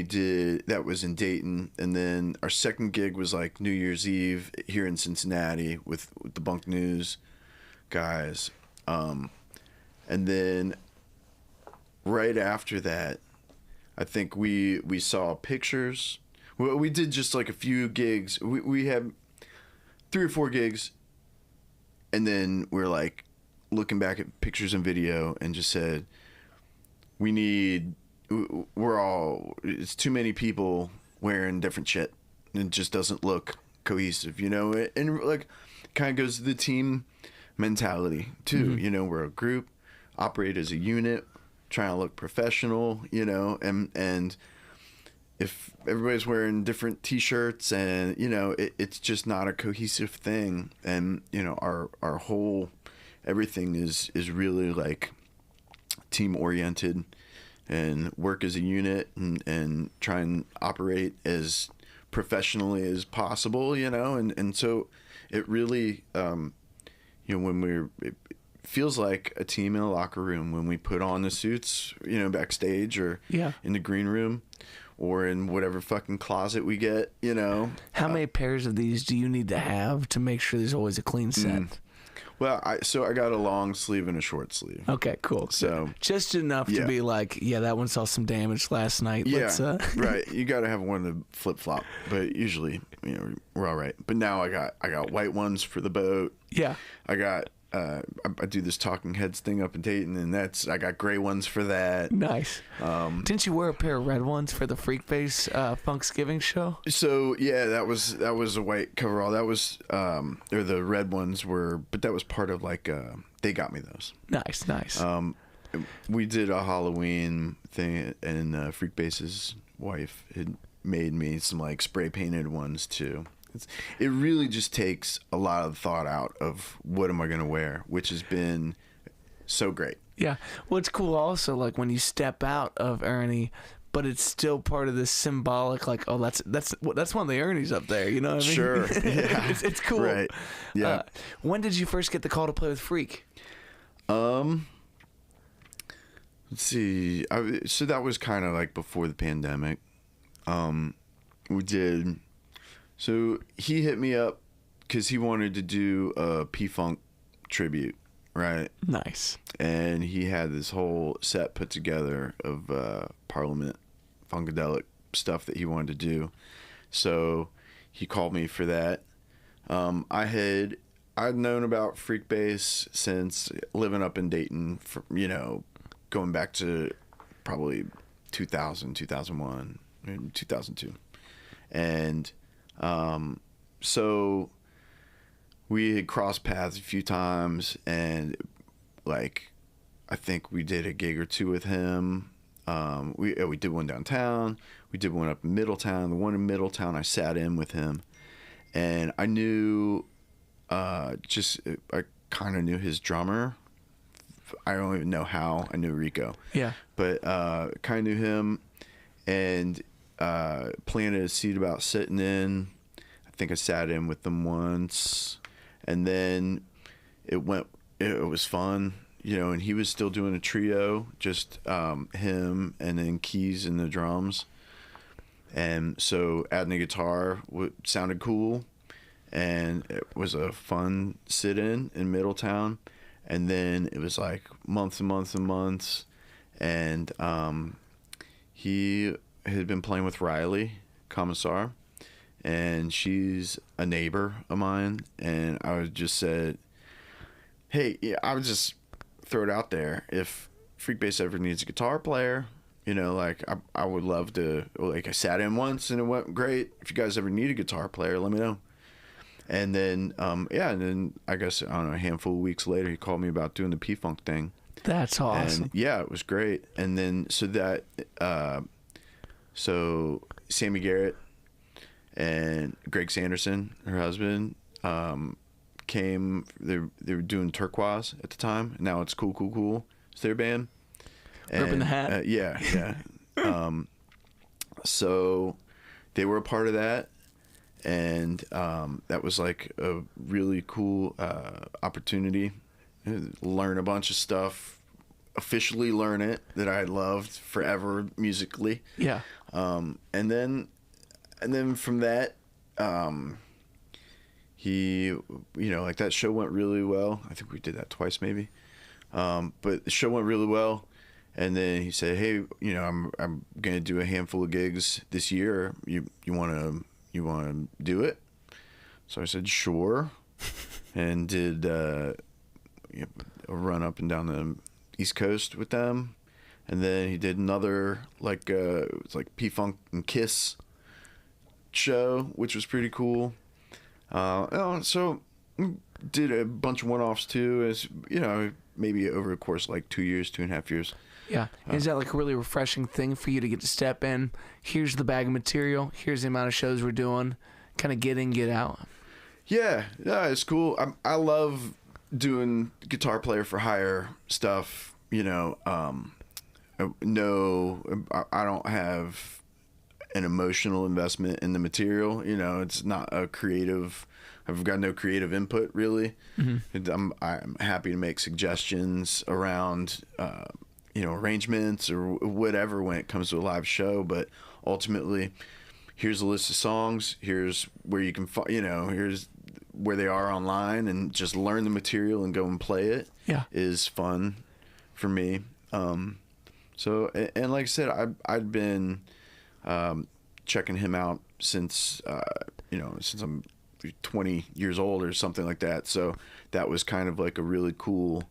B: that was in Dayton, and then our second gig was like New Year's Eve here in Cincinnati with the Bunk News guys, and then right after that, I think we saw pictures. Well, we did just like a few gigs. We had 3 or 4 gigs, and then we're like. Looking back at pictures and video and just said, it's too many people wearing different shit. And it just doesn't look cohesive, you know? And like, kind of goes to the team mentality too. You know, we're a group, operate as a unit, trying to look professional, you know, and if everybody's wearing different t-shirts and, you know, it's just not a cohesive thing. And, you know, our whole... everything is really like team oriented and work as a unit and try and operate as professionally as possible, you know, and so it really you know, it feels like a team in a locker room when we put on the suits, you know, backstage or in the green room or in whatever fucking closet we get, you know.
A: How many pairs of these do you need to have to make sure there's always a clean set?
B: Well, I got a long sleeve and a short sleeve.
A: Okay, cool. So just enough to be like, that one saw some damage last night.
B: Yeah, right. You got to have one to flip flop, but usually, you know, we're all right. But now I got white ones for the boat.
A: Yeah.
B: I got I do this Talking Heads thing up in Dayton, and I got gray ones for that.
A: Nice. Didn't you wear a pair of red ones for the Freak Face Thanksgiving show?
B: So yeah, that was a white coverall. That was or the red ones were, but that was part of like they got me those.
A: Nice.
B: We did a Halloween thing, and Freak Base's wife had made me some like spray painted ones too. It really just takes a lot of thought out of what am I going to wear, which has been so great.
A: Yeah. Well, it's cool also, like when you step out of Ernie, but it's still part of this symbolic, like, oh, that's one of the Ernie's up there, you know what I mean?
B: Sure. Yeah.
A: It's cool.
B: Right. Yeah.
A: When did you first get the call to play with Freak?
B: Let's see. So that was kind of like before the pandemic. We did. So he hit me up because he wanted to do a P-Funk tribute, right?
A: Nice.
B: And he had this whole set put together of Parliament Funkadelic stuff that he wanted to do. So he called me for that. I'd known about Freak Bass since living up in Dayton, for, going back to probably 2000, 2001, 2002. And so we had crossed paths a few times, and like I think we did a gig or two with him. We did one downtown. We did one up in Middletown. The one in Middletown, I sat in with him, and I knew I kind of knew his drummer. I don't even know how I knew Rico.
A: Yeah.
B: But kind of knew him, and planted a seat about sitting in. I think I sat in with them once, and then it was fun, and he was still doing a trio, just him and then keys and the drums. And so adding a guitar sounded cool, and it was a fun sit-in Middletown. And then it was like months and months and months, and he had been playing with Riley Commissar, and she's a neighbor of mine, and I would just said, hey, yeah, I would just throw it out there, if Freak Bass ever needs a guitar player, like I would love to, like I sat in once and it went great. If you guys ever need a guitar player, let me know. And then, and then I guess, I don't know, a handful of weeks later, he called me about doing the P-Funk thing.
A: That's awesome.
B: And yeah, it was great. And then, so Sammy Garrett and Greg Sanderson, her husband, came. They were doing Turquoise at the time. Now it's Cool. It's their band.
A: Ripping the hat.
B: Yeah. So they were a part of that. And that was like a really cool opportunity. Learn a bunch of stuff, officially learn it that I had loved forever musically.
A: Yeah.
B: And then from that, he, like that show went really well. I think we did that twice maybe. But the show went really well. And then he said, hey, I'm going to do a handful of gigs this year. You want to do it? So I said, sure. And did a run up and down the East Coast with them. And then he did another, it was like P-Funk and Kiss show, which was pretty cool. So did a bunch of one-offs too, as, maybe over the course of like 2.5 years.
A: Yeah. Is that like a really refreshing thing for you to get to step in? Here's the bag of material. Here's the amount of shows we're doing. Kind of get in, get out. Yeah,
B: it's cool. I love doing guitar player for hire stuff. No, I don't have an emotional investment in the material. It's not a creative. I've got no creative input really. Mm-hmm. I'm happy to make suggestions around arrangements or whatever when it comes to a live show, but ultimately here's a list of songs, here's where you can here's where they are online, and just learn the material and go and play it. Is fun for me. So and like I said, I'd been checking him out since since I'm 20 years old or something like that, so that was kind of like a really cool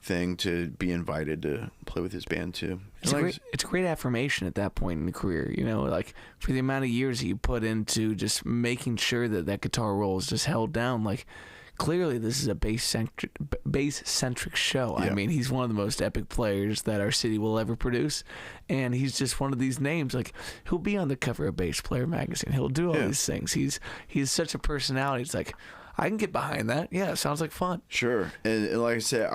B: thing to be invited to play with his band too.
A: It's a great affirmation at that point in the career, like for the amount of years that you put into just making sure that guitar roll is just held down. Like clearly this is a bass-centric show. Yeah. I mean, he's one of the most epic players that our city will ever produce, and he's just one of these names. Like he'll be on the cover of Bass Player magazine. He'll do all these things. He's such a personality. It's like, I can get behind that. Yeah, it sounds like fun.
B: Sure. And like I said,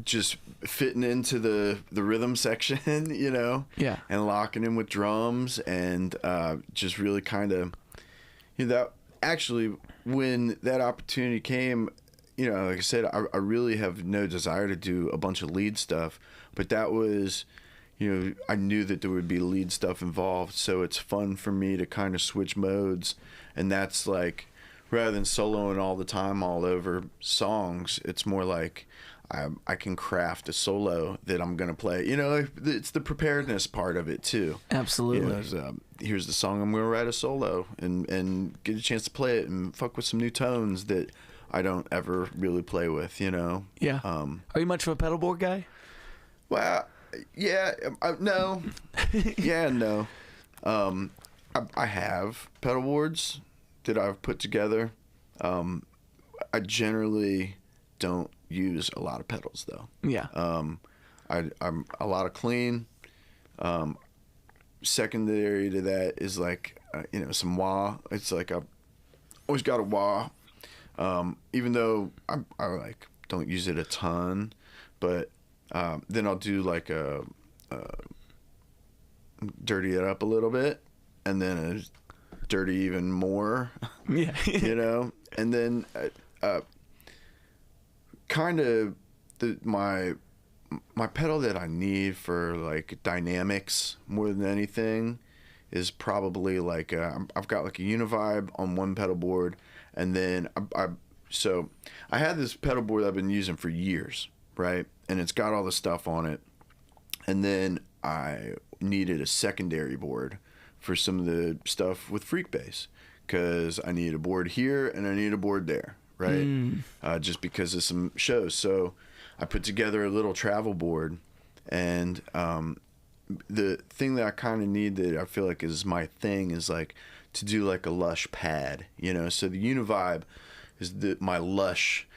B: just fitting into the rhythm section, you know, and locking in with drums, and just really kind of, you know, that actually when that opportunity came, you know, like I said, I really have no desire to do a bunch of lead stuff, but that was, you know, I knew that there would be lead stuff involved, so it's fun for me to kind of switch modes, and that's like, rather than soloing all the time all over songs, it's more like I can craft a solo that I'm going to play. You know, it's the preparedness part of it too.
A: Absolutely.
B: You know, here's the song I'm going to write a solo and get a chance to play it and fuck with some new tones that I don't ever really play with, you know?
A: Yeah. Are you much of a pedal board guy?
B: Well, yeah, no. Yeah, and no. I have pedal boards that I've put together. I generally don't use a lot of pedals though.
A: Yeah.
B: I'm a lot of clean. Secondary to that is like you know, some wah. It's like I've always got a wah. Even though I like don't use it a ton, but then I'll do like a dirty it up a little bit, and then dirty even more.
A: Yeah.
B: You know, and then kind of my pedal that I need for like dynamics more than anything is probably like I've got like a Univibe on one pedal board, and then so I had this pedal board I've been using for years, right? And it's got all the stuff on it, and then I needed a secondary board for some of the stuff with Freakbass, because I need a board here and I need a board there, right? Just because of some shows. So I put together a little travel board, and the thing that I kind of need that I feel like is my thing is like to do like a lush pad, you know? So the Univibe is my lush,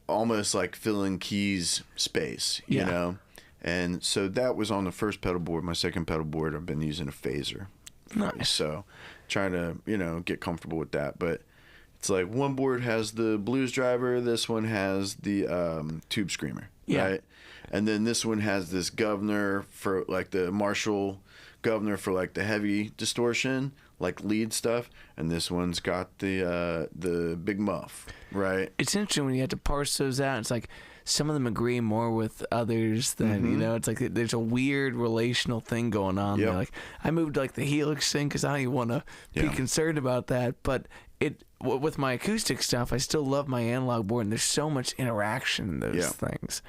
B: almost like filling keys space, you know? And so that was on the first pedal board. My second pedal board, I've been using a phaser.
A: Nice.
B: So trying to, you know, get comfortable with that. But it's like one board has the blues driver, this one has the tube screamer, right? And then this one has this governor for like the Marshall governor for like the heavy distortion, like lead stuff, and this one's got the big muff, right?
A: It's interesting when you have to parse those out. It's like some of them agree more with others than, you know, it's like there's a weird relational thing going on there. Like I moved like the Helix thing because I don't even want to be concerned about that, but with my acoustic stuff, I still love my analog board, and there's so much interaction in those things.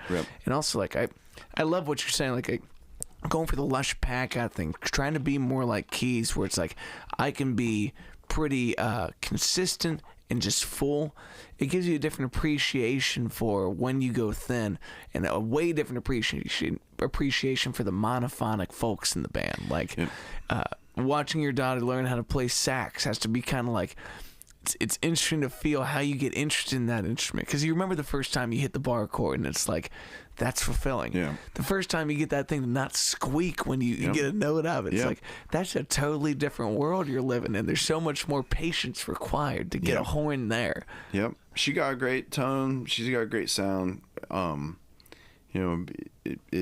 A: And also, like, I love what you're saying, like, going for the lush pack out thing, trying to be more like Keys, where it's like I can be pretty consistent and just full. It gives you a different appreciation for when you go thin, and a way different appreciation for the monophonic folks in the band. Like watching your daughter learn how to play sax has to be kind of like, it's interesting to feel how you get interested in that instrument, because you remember the first time you hit the bar chord and it's like, that's fulfilling. The first time you get that thing to not squeak when you get a note out of it, it's like, that's a totally different world you're living in. There's so much more patience required to get a horn there. She
B: got a great tone, she's got a great sound. You know,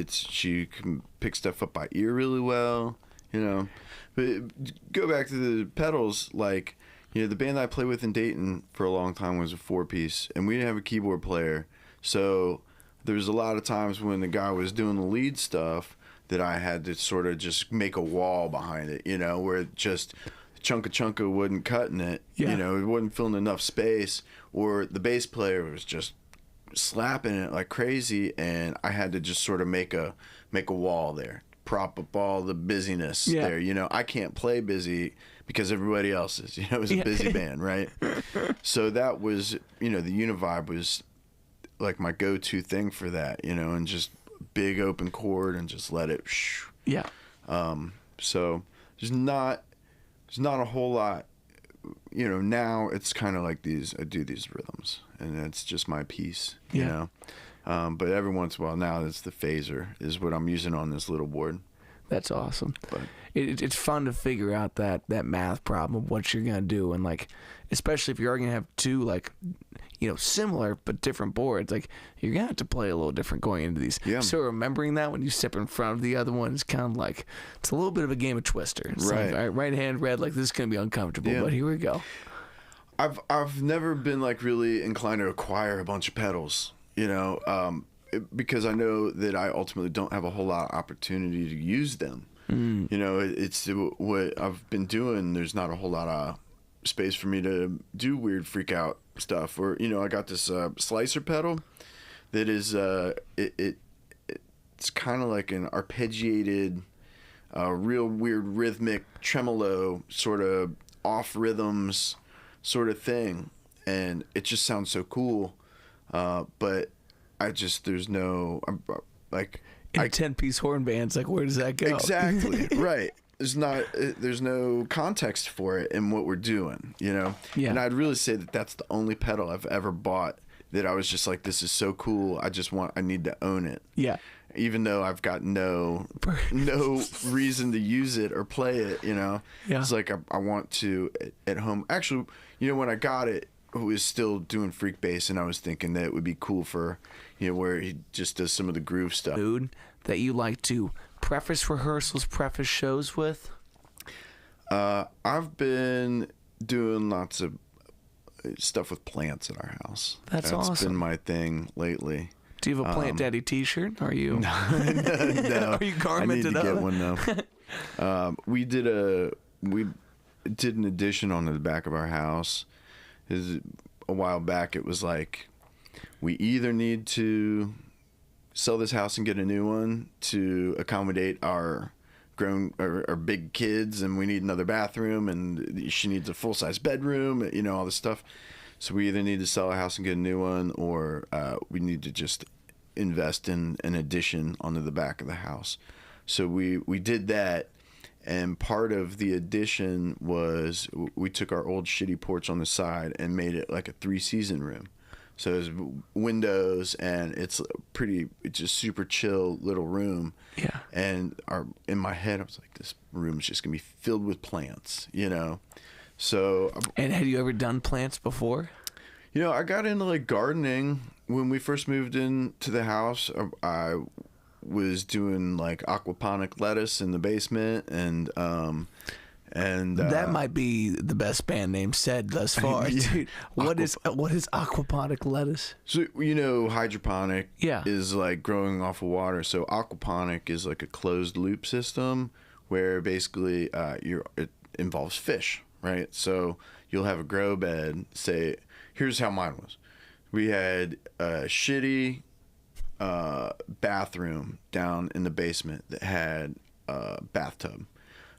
B: she can pick stuff up by ear really well, you know. But go back to the pedals, like, you know, the band I played with in Dayton for a long time was a 4-piece, and we didn't have a keyboard player. So there was a lot of times when the guy was doing the lead stuff that I had to sort of just make a wall behind it, you know, where it just chunka wasn't cutting it, you know, it wasn't filling enough space, or the bass player was just slapping it like crazy, and I had to just sort of make a wall there, prop up all the busyness there. You know, I can't play busy because everybody else is, you know, it was a busy band, right? So that was, you know, the Univibe was like my go-to thing for that, you know, and just big open chord and just let it so there's not a whole lot, you know. Now it's kind of like I do these rhythms, and it's just my piece, you know. But every once in a while now, it's the phaser is what I'm using on this little board.
A: That's awesome.
B: But
A: It's fun to figure out that math problem of what you're gonna do, and like, especially if you're gonna have two like, similar but different boards, like you're gonna have to play a little different going into these.
B: Yeah.
A: So remembering that when you step in front of the other one is kind of like, it's a little bit of a game of Twister. It's
B: right.
A: Like, all right hand red, like this is gonna be uncomfortable, but here we go.
B: I've never been like really inclined to acquire a bunch of pedals, because I know that I ultimately don't have a whole lot of opportunity to use them. It's what I've been doing. There's not a whole lot of space for me to do weird freak out stuff. Or I got this slicer pedal that is it's kind of like an arpeggiated, real weird rhythmic tremolo sort of off rhythms sort of thing, and it just sounds so cool. But there's no like.
A: In 10-piece horn bands, like where does that go?
B: Exactly. Right. There's no context for it in what we're doing, Yeah. And I'd really say that that's the only pedal I've ever bought that I was just like, this is so cool. I need to own it.
A: Yeah.
B: Even though I've got no reason to use it or play it, Yeah. It's like I want to at home. Actually, when I got it, was still doing freak bass, and I was thinking that it would be cool for, where he just does some of the groove stuff.
A: Food that you like to preface rehearsals, preface shows with?
B: I've been doing lots of stuff with plants in our house.
A: That's awesome.
B: That's been my thing lately.
A: Do you have a Plant Daddy T-shirt? Are you?
B: No.
A: Are you garmented up?
B: I need to get one though. We did an addition on the back of our house. A while back, it was like, we either need to sell this house and get a new one to accommodate our big kids, and we need another bathroom, and she needs a full-size bedroom, all this stuff. So we either need to sell a house and get a new one, or we need to just invest in an addition onto the back of the house. So we did that. And part of the addition was we took our old shitty porch on the side and made it like a 3-season room. So there's windows, and it's just super chill little room.
A: Yeah.
B: And in my head, I was like, this room is just going to be filled with plants, So.
A: And had you ever done plants before?
B: I got into like gardening when we first moved into the house. I was doing like aquaponic lettuce in the basement, and that
A: might be the best band name said thus far. Dude, what is aquaponic lettuce?
B: So hydroponic is like growing off of water. So aquaponic is like a closed loop system where basically it involves fish, right? So you'll have a grow bed. Say, here's how mine was. We had a shitty bathroom down in the basement that had a bathtub.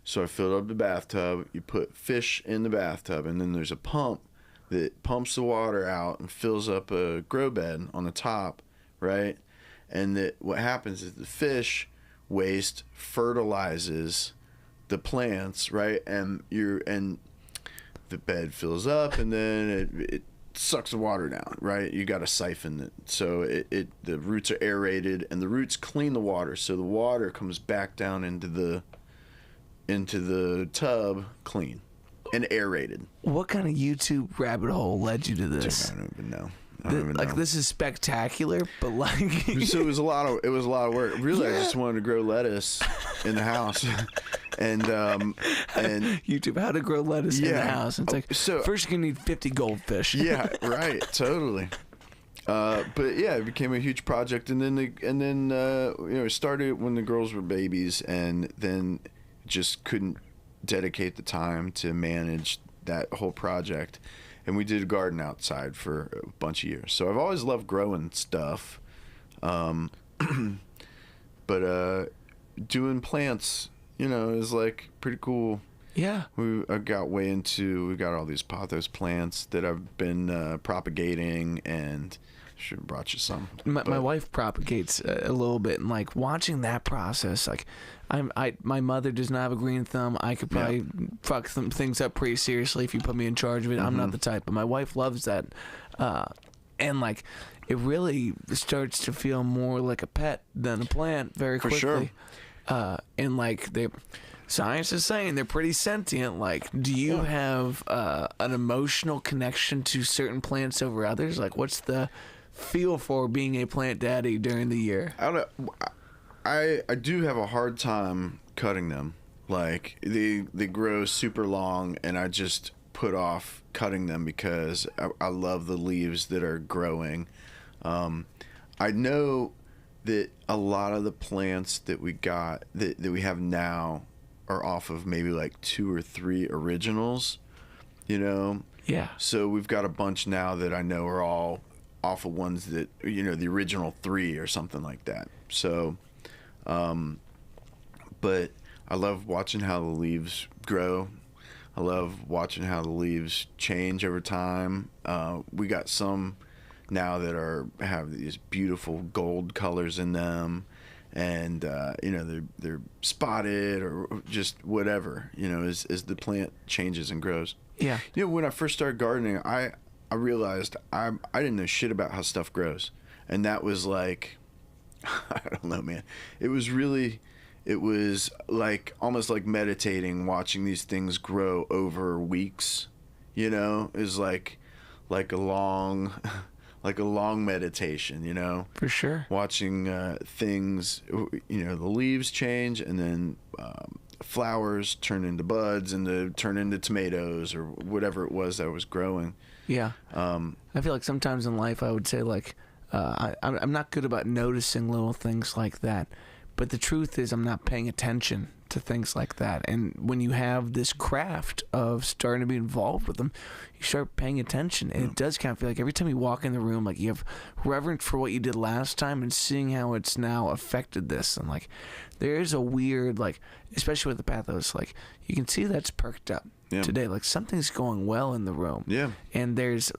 B: So I filled up the bathtub, you put fish in the bathtub, and then there's a pump that pumps the water out and fills up a grow bed on the top, right? And what happens is the fish waste fertilizes the plants, right? And the bed fills up, and then it sucks the water down, right? You got to siphon it, so the roots are aerated, and the roots clean the water, so the water comes back down into the tub clean and aerated.
A: What kind of YouTube rabbit hole led you to this?
B: I don't even know.
A: This is spectacular, but like
B: so it was a lot of work. Really, I just wanted to grow lettuce in the house. And
A: YouTube, how to grow lettuce in the house. It's like, so first you're gonna need 50 goldfish.
B: Yeah, right, totally. But yeah, it became a huge project, and then it started when the girls were babies, and then just couldn't dedicate the time to manage that whole project. And we did a garden outside for a bunch of years. So I've always loved growing stuff. But doing plants, is like pretty cool.
A: Yeah.
B: We got all these pothos plants that I've been propagating, and should have brought you some.
A: My wife propagates a little bit, and like watching that process, like my mother does not have a green thumb. I could probably fuck some things up pretty seriously if you put me in charge of it. Mm-hmm. I'm not the type, but my wife loves that, and like it really starts to feel more like a pet than a plant very quickly.
B: For sure.
A: and like science is saying they're pretty sentient. Like, do you have an emotional connection to certain plants over others? Like, what's the feel for being a plant daddy during the year?
B: I don't know. I do have a hard time cutting them. Like, they grow super long, and I just put off cutting them because I love the leaves that are growing. I know that a lot of the plants that we got that we have now are off of maybe like 2 or 3 originals, you know?
A: Yeah.
B: So we've got a bunch now that I know are all off of ones that, you know, the original 3 or something like that. So, but I love watching how the leaves grow. I love watching how the leaves change over time. We got some now that have these beautiful gold colors in them, and you know, they're spotted or just whatever, you know, as the plant changes and grows.
A: Yeah.
B: You know, when I first started gardening, I realized I didn't know shit about how stuff grows, and that was like, I don't know, man. It was like almost like meditating, watching these things grow over weeks. You know, is like a long meditation. You know,
A: for sure.
B: Watching things, you know, the leaves change, and then flowers turn into buds, and turn into tomatoes or whatever it was that was growing.
A: Yeah. I feel like sometimes in life I would say like I'm not good about noticing little things like that. But the truth is I'm not paying attention to things like that. And when you have this craft of starting to be involved with them, you start paying attention. And it does kind of feel like every time you walk in the room, like you have reverence for what you did last time and seeing how it's now affected this. And like there is a weird, like, especially with the pathos, like you can see that's perked up today. Like something's going well in the room. Yeah. And there's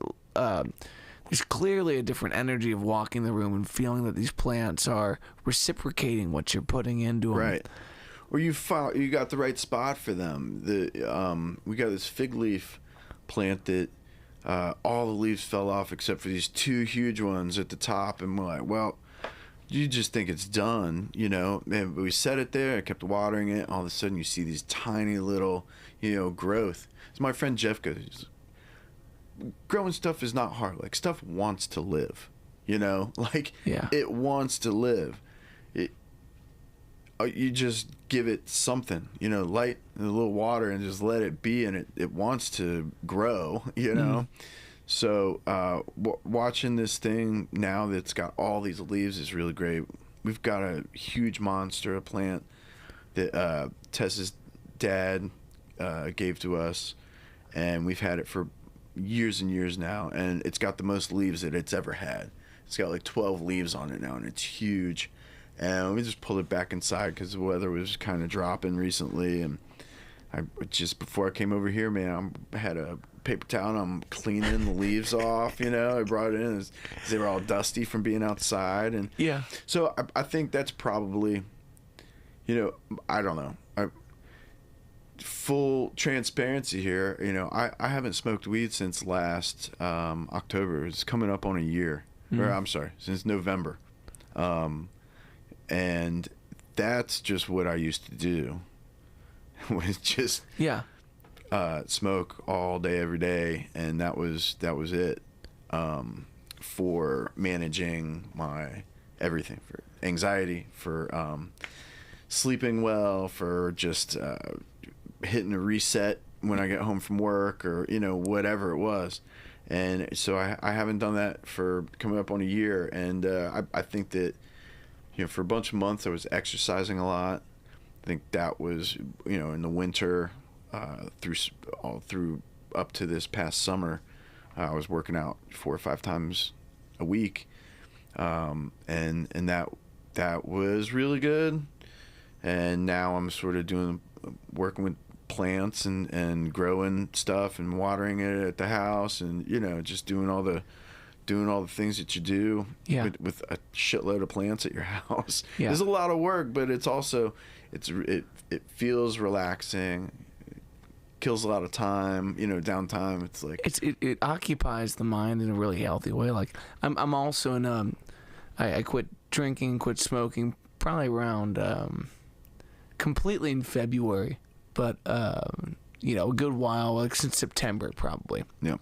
A: clearly a different energy of walking the room and feeling that these plants are reciprocating what you're putting into them.
B: Right. Or you got the right spot for them. We got this fig leaf plant that all the leaves fell off except for these 2 huge ones at the top, and we're like, well, you just think it's done, you know. And we set it there, I kept watering it, all of a sudden you see these tiny little, you know, growth. As my friend Jeff goes, growing stuff is not hard. Like, stuff wants to live, you know? Like, it wants to live. You just give it something, you know, light and a little water, and just let it be, and it wants to grow, you know? So watching this thing now that's got all these leaves is really great. We've got a huge monster, a plant that Tessa's dad gave to us, and we've had it for years and years now, and it's got the most leaves that it's ever had. It's got like 12 leaves on it now, and it's huge. And we just pulled it back inside because the weather was kind of dropping recently, and I just, before I came over here, man, I had a paper towel and I'm cleaning the leaves off, you know. I brought it in because they were all dusty from being outside, and so I think that's probably, you know, I don't know. Full transparency here, you know, I haven't smoked weed since last October. It's coming up on a year. Or I'm sorry, since November. And that's just what I used to do. Was just smoke all day, every day, and that was it, for managing my everything, for anxiety, for sleeping well, for just hitting a reset when I get home from work, or, you know, whatever it was. And so I haven't done that for coming up on a year, and I think that, you know, for a bunch of months I was exercising a lot. I think that was, you know, in the winter, through up to this past summer, I was working out 4 or 5 times a week, and that was really good. And now I'm sort of working with plants and growing stuff and watering it at the house, and, you know, just doing all the things that you do with a shitload of plants at your house. There's a lot of work, but it's also it feels relaxing. It kills a lot of time, you know, downtime. It's like
A: it occupies the mind in a really healthy way. Like I'm also in I quit drinking, quit smoking probably around completely in February, but you know, a good while, like since September probably.
B: Yeah.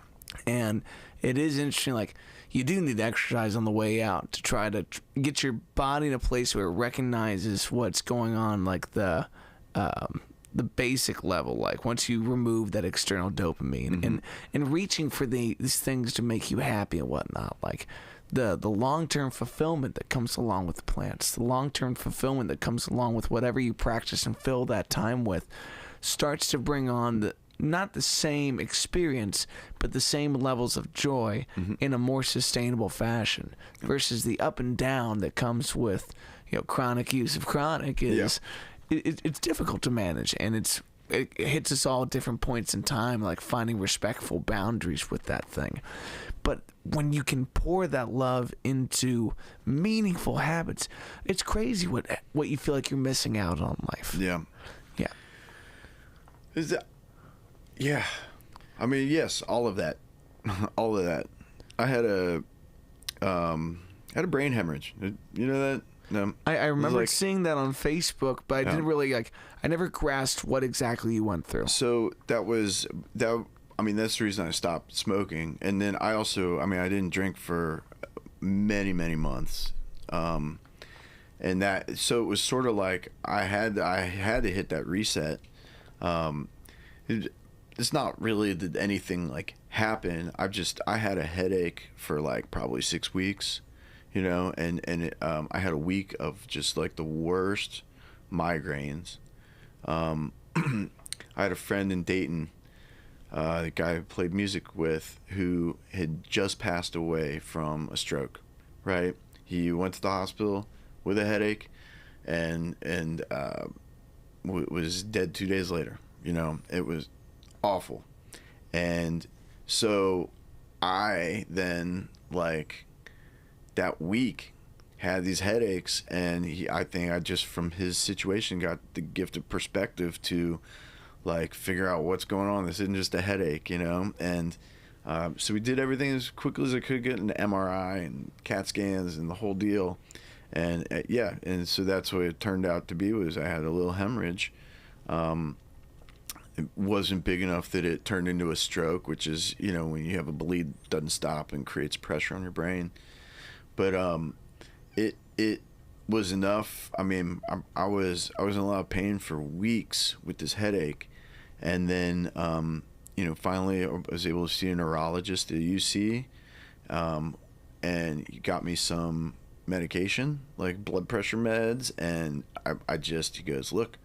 A: And it is interesting, like, you do need exercise on the way out to try to get your body in a place where it recognizes what's going on, like the basic level, like once you remove that external dopamine and reaching for these things to make you happy and whatnot, like the long-term fulfillment that comes along with the plants, the long-term fulfillment that comes along with whatever you practice and fill that time with, starts to bring on not the same experience, but the same levels of joy in a more sustainable fashion versus the up and down that comes with, you know, chronic use of chronic is it's difficult to manage, and it hits us all at different points in time, like finding respectful boundaries with that thing. But when you can pour that love into meaningful habits, it's crazy what you feel like you're missing out on in life.
B: Yeah.
A: Yeah.
B: Is that? Yeah, I mean, yes, all of that, all of that. I had a brain hemorrhage. You know that? No.
A: I remember seeing that on Facebook, but I didn't really I never grasped what exactly you went through.
B: So that. I mean, that's the reason I stopped smoking, and then I also, I mean, I didn't drink for many months, and that. So it was sort of like I had to hit that reset. It's not really that anything like happened. I had a headache for like probably 6 weeks, you know, and I had a week of just like the worst migraines. I had a friend in Dayton, the guy I played music with, who had just passed away from a stroke, right? He went to the hospital with a headache and was dead 2 days later. You know, it was awful. And so I then, like, that week had these headaches, and I think I just, from his situation, got the gift of perspective to, like, figure out what's going on. This isn't just a headache, you know? And so we did everything as quickly as I could, get an MRI and CAT scans and the whole deal. And yeah, and so that's what it turned out to be, was I had a little hemorrhage. It wasn't big enough that it turned into a stroke, which is, you know, when you have a bleed that doesn't stop and creates pressure on your brain. But it was enough. I mean, I was in a lot of pain for weeks with this headache, and then you know, finally I was able to see a neurologist at UC, and he got me some medication, like blood pressure meds, and he goes, look,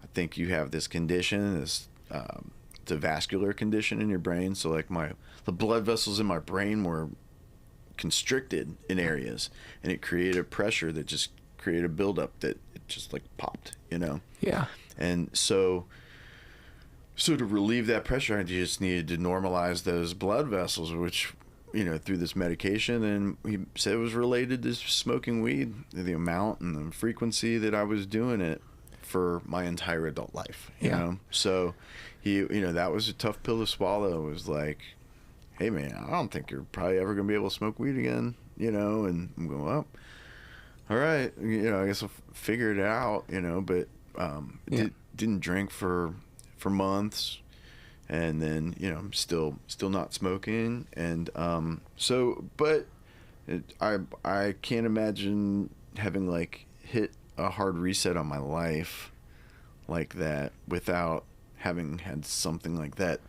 B: I think you have this condition, it's a vascular condition in your brain. So like the blood vessels in my brain were constricted in areas, and it created pressure that just created a buildup that it just like popped, you know?
A: Yeah.
B: And so to relieve that pressure, I just needed to normalize those blood vessels, which, you know, through this medication, and he said it was related to smoking weed, the amount and the frequency that I was doing it for my entire adult life, you know? So you know, that was a tough pill to swallow. It was like, hey man, I don't think you're probably ever going to be able to smoke weed again, you know? And I'm going, well, all right, you know, I guess I'll figure it out, you know, but didn't drink for months. And then, you know, I'm still not smoking. And but I can't imagine having like hit a hard reset on my life like that without having had something like that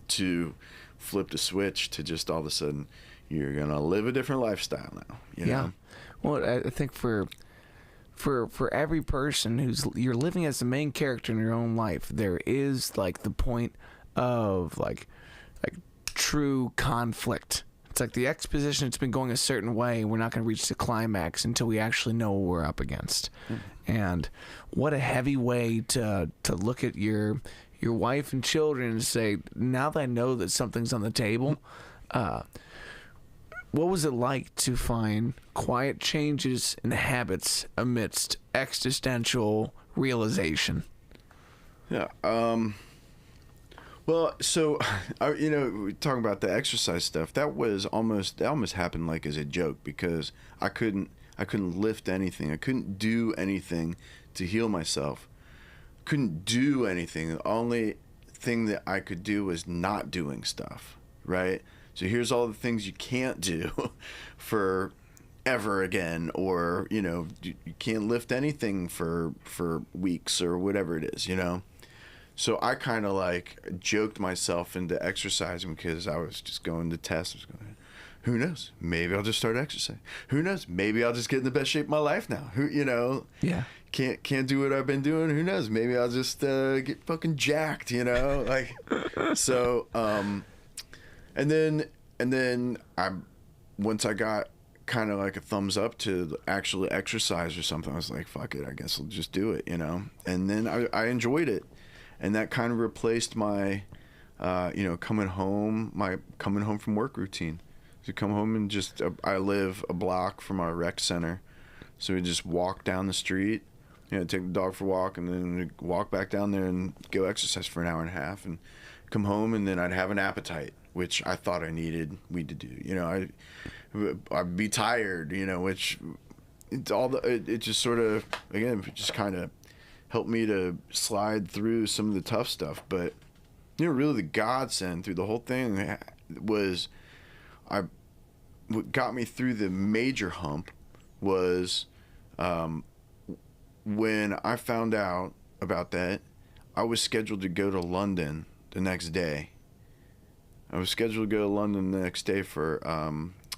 B: to flip the switch to just all of a sudden you're gonna live a different lifestyle now, you know?
A: Well, I think for every person you're living as the main character in your own life, there is like the point of like true conflict. It's like the exposition, it's been going a certain way, we're not going to reach the climax until we actually know what we're up against. And what a heavy way to look at your wife and children and say, now that I know that something's on the table, what was it like to find quiet changes in habits amidst existential realization?
B: Yeah. Well, so, you know, talking about the exercise stuff, that almost happened like as a joke, because I couldn't lift anything. I couldn't do anything to heal myself. couldn't do anything. The only thing that I could do was not doing stuff, right? So here's all the things you can't do for ever again, or you can't lift anything for weeks or whatever it is, So I kind of like joked myself into exercising because I was just going to test. I was going, who knows? Maybe I'll just start exercising. Who knows? Maybe I'll just get in the best shape of my life now.
A: Yeah.
B: Can't do what I've been doing. Who knows? Maybe I'll just get fucking jacked, like. So, and then once I got kind of like a thumbs up to actually exercise or something, I was like, fuck it, I guess I'll just do it, And then I enjoyed it, and that kind of replaced my, coming home from work routine. So come home and just I live a block from our rec center, so we just walk down the street. Take the dog for a walk, and then walk back down there and go exercise for an hour and a half, and come home, and then I'd have an appetite, which I thought I needed weed to do. I'd be tired, which it just sort of, again, just kind of helped me to slide through some of the tough stuff. But really the godsend through the whole thing was, what got me through the major hump was, when I found out about that, I was scheduled to go to London the next day. I was scheduled to go to London the next day for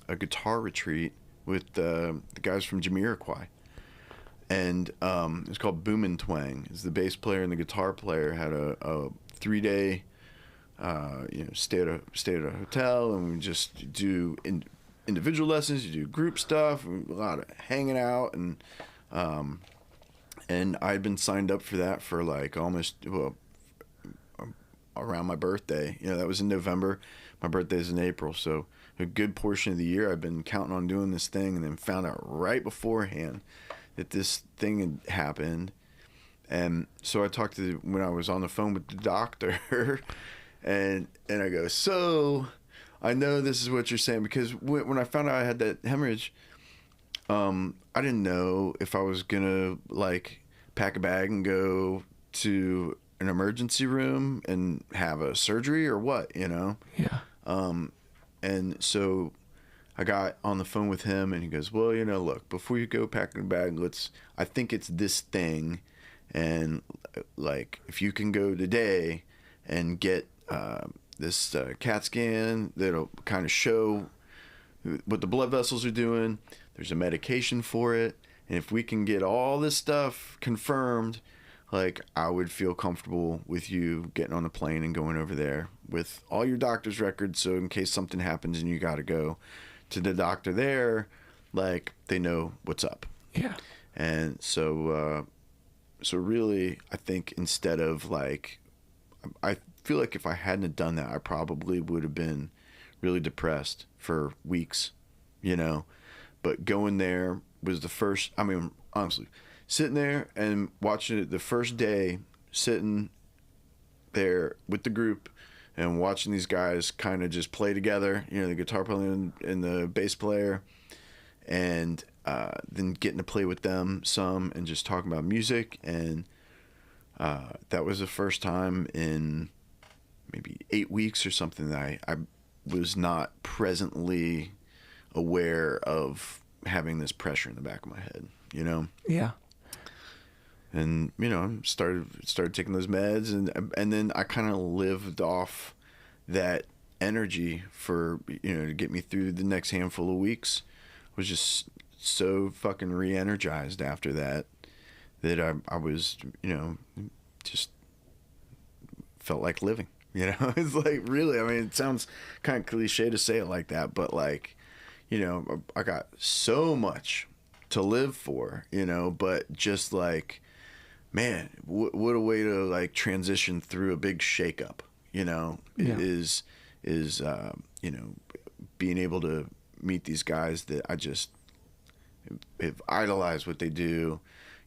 B: a guitar retreat with the guys from Jamiroquai. And it's called Boom and Twang. It's the bass player and the guitar player had a 3-day stay at a hotel, and we just do individual lessons, you do group stuff, a lot of hanging out, and I'd been signed up for that for like almost around my birthday. That was in November. My birthday's in April, so a good portion of the year I've been counting on doing this thing, and then found out right beforehand that this thing had happened. And so I talked when I was on the phone with the doctor, and I go, so I know this is what you're saying, because when I found out I had that hemorrhage, I didn't know if I was gonna like pack a bag and go to an emergency room and have a surgery or what,
A: Yeah.
B: And so I got on the phone with him, and he goes, well, look, before you go packing a bag, I think it's this thing, and like if you can go today and get this CAT scan that'll kind of show what the blood vessels are doing. There's a medication for it, and if we can get all this stuff confirmed, like I would feel comfortable with you getting on a plane and going over there with all your doctor's records, so in case something happens and you got to go to the doctor there, like they know what's up.
A: Yeah.
B: And so really, I think instead of like, I feel like if I hadn't have done that, I probably would have been really depressed for weeks, But going there was the first, honestly, sitting there and watching it the first day, sitting there with the group and watching these guys kind of just play together, the guitar player and the bass player, and then getting to play with them some and just talking about music. And that was the first time in maybe 8 weeks or something that I was not presently aware of having this pressure in the back of my head,
A: Yeah.
B: And started taking those meds, and then I kind of lived off that energy for to get me through the next handful of weeks. Was just so fucking re-energized after that I was just felt like living. It's like, really, it sounds kind of cliche to say it like that, but like, I got so much to live for, but just like, man, what a way to like transition through a big shakeup, is being able to meet these guys that I just have idolized what they do.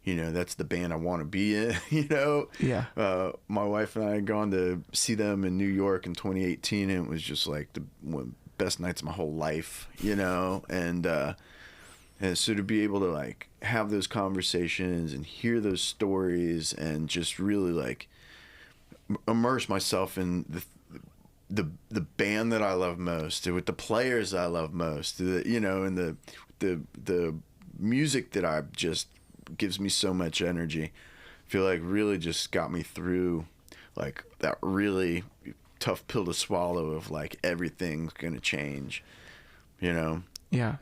B: That's the band I want to be in,
A: Yeah.
B: My wife and I had gone to see them in New York in 2018, and it was just like one of the best nights of my whole life, and And so to be able to like have those conversations and hear those stories and just really like immerse myself in the band that I love most, with the players I love most, you know, and the music that I just gives me so much energy. I feel like really just got me through like that really tough pill to swallow of like everything's gonna change, you know.
A: Yeah.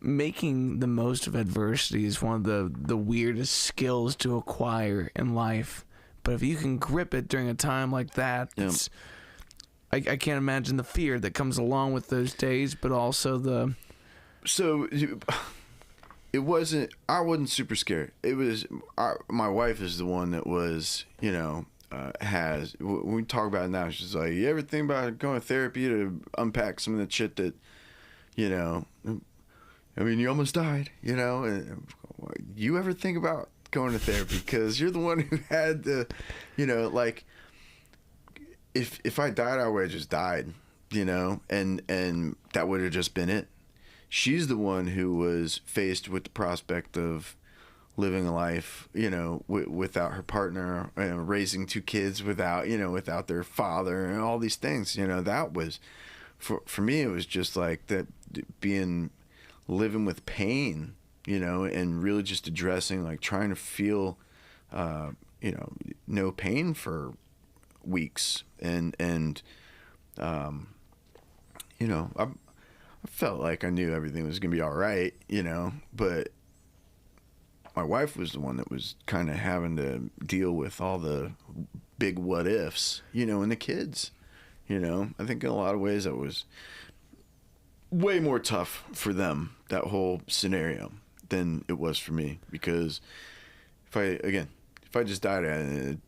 A: Making the most of adversity is one of the weirdest skills to acquire in life. But if you can grip it during a time like that, it's, I can't imagine the fear that comes along with those days, but also the...
B: So it wasn't, I wasn't super scared. It was, my wife is the one that was, you know, when we talk about it now, she's like, you ever think about going to therapy to unpack some of the shit that, you know, I mean, you almost died, you know, and you ever think about going to therapy? Because you're the one who had the, you know, like, if I died, I would have just died, you know, and that would have just been it. She's the one who was faced with the prospect of living a life, you know, without her partner, raising two kids without, you know, without their father and all these things, you know. That was, for me, it was just like that, living with pain, you know, and really just addressing, like trying to feel, you know, no pain for weeks. And you know, I felt like I knew everything was going to be all right, you know, but my wife was the one that was kind of having to deal with all the big what ifs, you know, and the kids, you know. I think in a lot of ways that was way more tough for them, that whole scenario, than it was for me, because if I just died,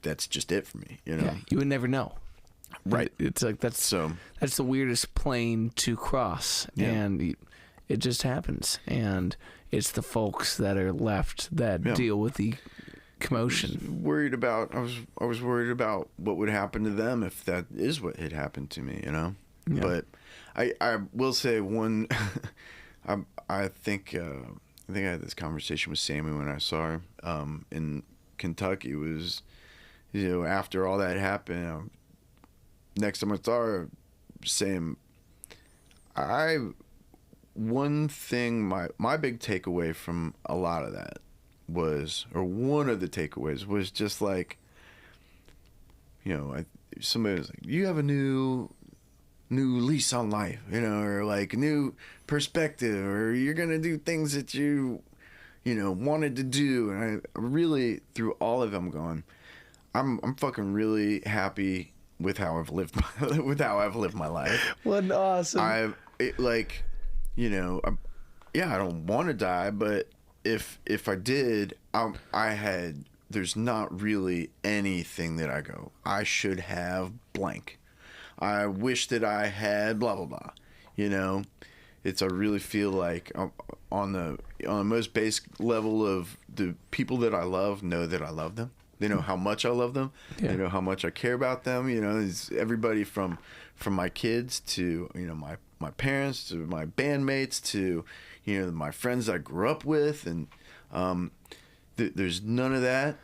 B: that's just it for me, you know.
A: Yeah, you would never know.
B: Right.
A: It's like that's the weirdest plane to cross, and it just happens, and it's the folks that are left that deal with the commotion.
B: I was worried about what would happen to them if that is what had happened to me, you know. Yeah. But I will say one, I think I had this conversation with Sammy when I saw her in Kentucky. It was, you know, after all that happened, next time I saw her, saying, one thing, my big takeaway from a lot of that was, or one of the takeaways was just like, you know, somebody was like, you have a new lease on life, you know, or like a new perspective, or you're gonna do things that you know, wanted to do. And I really, through all of them, going, I'm fucking really happy with how I've lived my life.
A: What awesome.
B: Like, you know, I don't want to die, but if I did, there's not really anything that I go, I should have blank. I wish that I had blah, blah, blah. You know, I really feel like on the most basic level of the people that I love know that I love them. They know how much I love them. Yeah. They know how much I care about them. You know, it's everybody from my kids to, you know, my parents to my bandmates to, you know, my friends I grew up with. And there's none of that.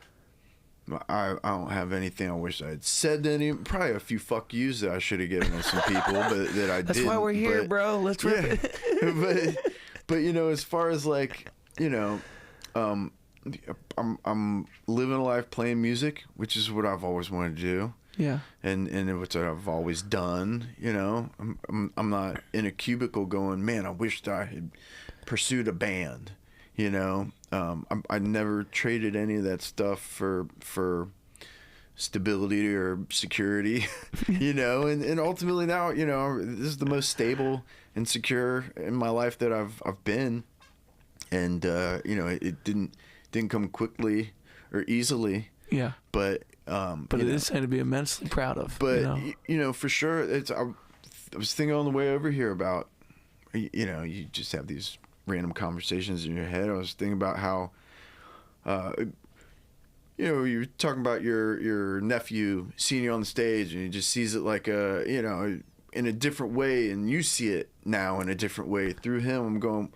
B: I don't have anything I wish I had said to any. Probably a few fuck yous that I should have given to some people, but that I didn't.
A: That's why we're here, bro. Let's rip
B: it. but you know, as far as like, you know, I'm living a life playing music, which is what I've always wanted to do.
A: Yeah.
B: And which I've always done. You know, I'm not in a cubicle going, man, I wished I had pursued a band. You know, I never traded any of that stuff for stability or security, you know, and ultimately now, you know, this is the most stable and secure in my life that I've been. And, you know, it didn't come quickly or easily.
A: Yeah.
B: But
A: it is something to be immensely proud of.
B: But, you know, for sure, I was thinking on the way over here about, you know, you just have these random conversations in your head. I was thinking about how, you know, you're talking about your nephew seeing you on the stage, and he just sees it like you know, in a different way, and you see it now in a different way through him. I'm going,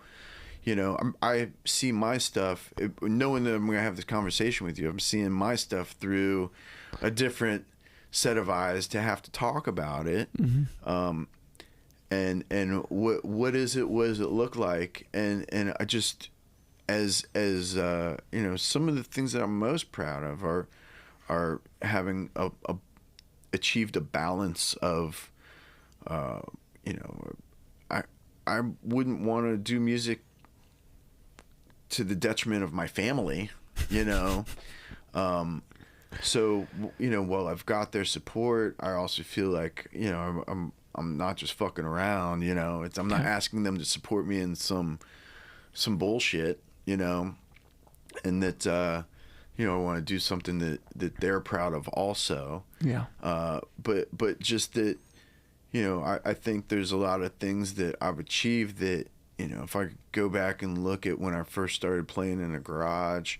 B: I see my stuff, knowing that I'm going to have this conversation with you, I'm seeing my stuff through a different set of eyes to have to talk about it. And what does it look like? And I just, as some of the things that I'm most proud of are having achieved a balance of, I wouldn't want to do music to the detriment of my family, so while I've got their support, I also feel like I'm not just fucking around, I'm not asking them to support me in some bullshit, and that I want to do something that they're proud of also. But just that, I think there's a lot of things that I've achieved that, if I could go back and look at when I first started playing in a garage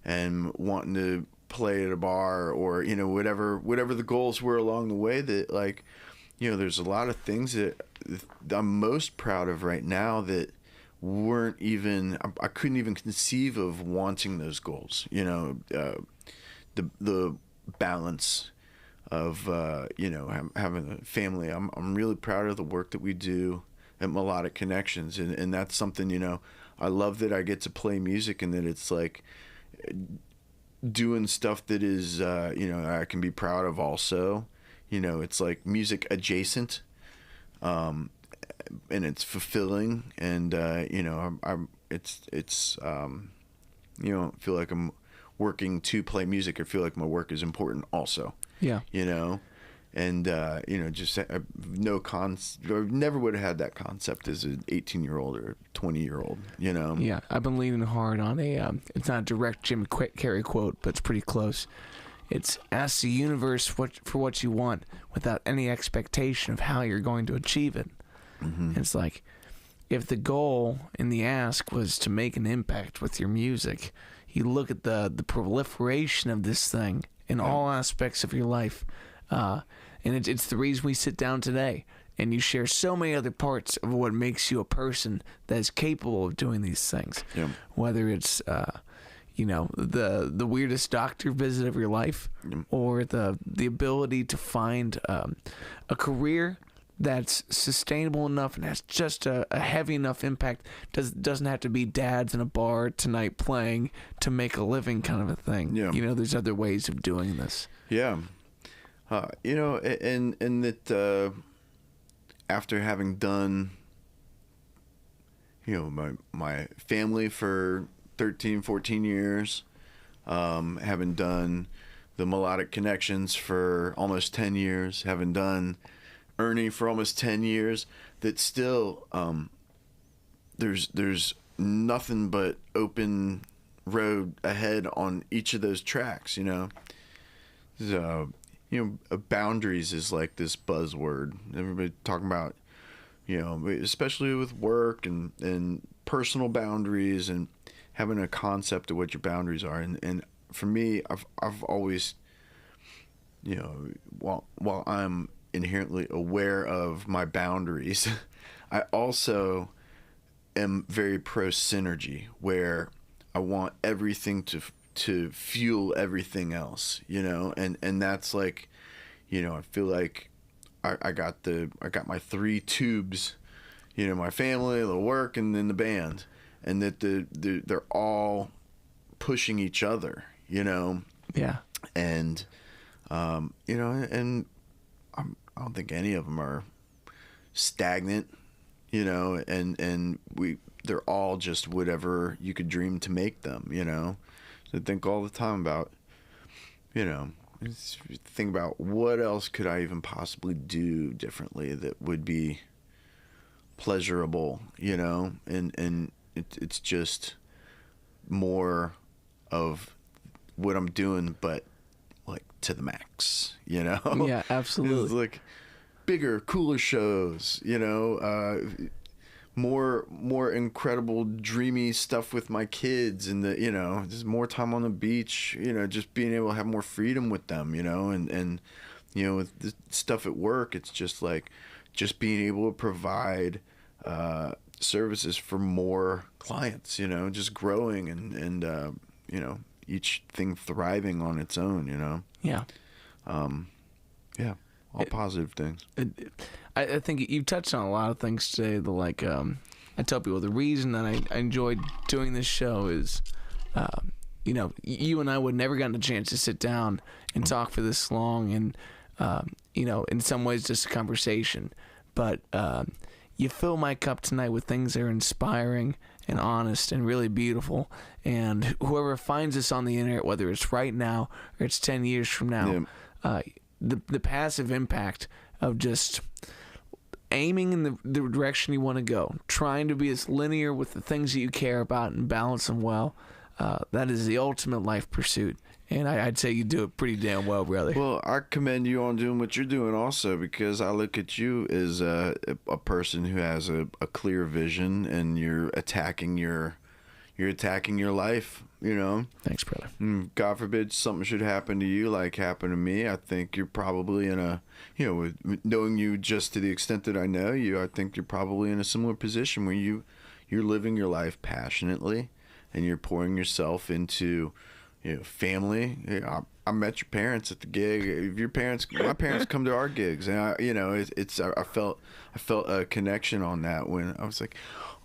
B: and wanting to play at a bar or, whatever the goals were along the way, that like, there's a lot of things that I'm most proud of right now that weren't even, I couldn't even conceive of wanting those goals, the balance of, having a family. I'm really proud of the work that we do at Melodic Connections, and that's something, I love that I get to play music and that it's like doing stuff that is, I can be proud of also. It's like music adjacent, and it's fulfilling, and it's feel like I'm working to play music. I feel like my work is important also. And just no or never would have had that concept as an 18-year-old or 20-year-old.
A: Yeah, I've been leaning hard on it's not a direct Jim Carrey quote, but it's pretty close. It's ask the universe for what you want without any expectation of how you're going to achieve it. It's like, if the goal in the ask was to make an impact with your music, you look at the proliferation of this thing in all aspects of your life. And it's the reason we sit down today, and you share so many other parts of what makes you a person that is capable of doing these things. Whether it's the weirdest doctor visit of your life, or the ability to find a career that's sustainable enough and has just a heavy enough impact. Doesn't have to be dads in a bar tonight playing to make a living kind of a thing. There's other ways of doing this. And that after having done, my family for 13, 14 years, having done the Melodic Connections for almost 10 years, having done Ernie for almost 10 years, that still there's nothing but open road ahead on each of those tracks, So, boundaries is like this buzzword. Everybody talking about, especially with work and personal boundaries and having a concept of what your boundaries are. And for me, I've always, while I'm inherently aware of my boundaries, I also am very pro synergy, where I want everything to fuel everything else, and that's like, I feel like I got my three tubes, my family, the work, and then the band, and that they're all pushing each other, and and I don't think any of them are stagnant, and they're all just whatever you could dream to make them, So I think all the time about, think about what else could I even possibly do differently that would be pleasurable, and it's just more of what I'm doing, but like to the max, Yeah, absolutely.
B: It's like bigger, cooler shows, more incredible, dreamy stuff with my kids, and just more time on the beach, just being able to have more freedom with them, and with the stuff at work, it's just like, just being able to provide services for more clients, you know, just growing and you know, each thing thriving on its own, you know.
A: Yeah.
B: Yeah, all positive things.
A: I think you touched on a lot of things today. I tell people the reason that I enjoyed doing this show is, you know, you and I would never gotten a chance to sit down and talk for this long, and you know, in some ways just a conversation. But you fill my cup tonight with things that are inspiring and honest and really beautiful. And whoever finds us on the internet, whether it's right now or it's 10 years from now, the passive impact of just aiming in the direction you want to go, trying to be as linear with the things that you care about and balance them well, that is the ultimate life pursuit. And I'd say you do it pretty damn well, brother.
B: Well, I commend you on doing what you're doing also, because I look at you as a person who has a clear vision, and you're attacking your life, you know.
A: Thanks, brother.
B: God forbid something should happen to you like happened to me. I think you're probably in a, you know, with knowing you just to the extent that I know you, I think you're probably in a similar position where you're living your life passionately, and you're pouring yourself into, you know, family. You know, I met your parents at the gig. If my parents come to our gigs, and I felt a connection on that when I was like,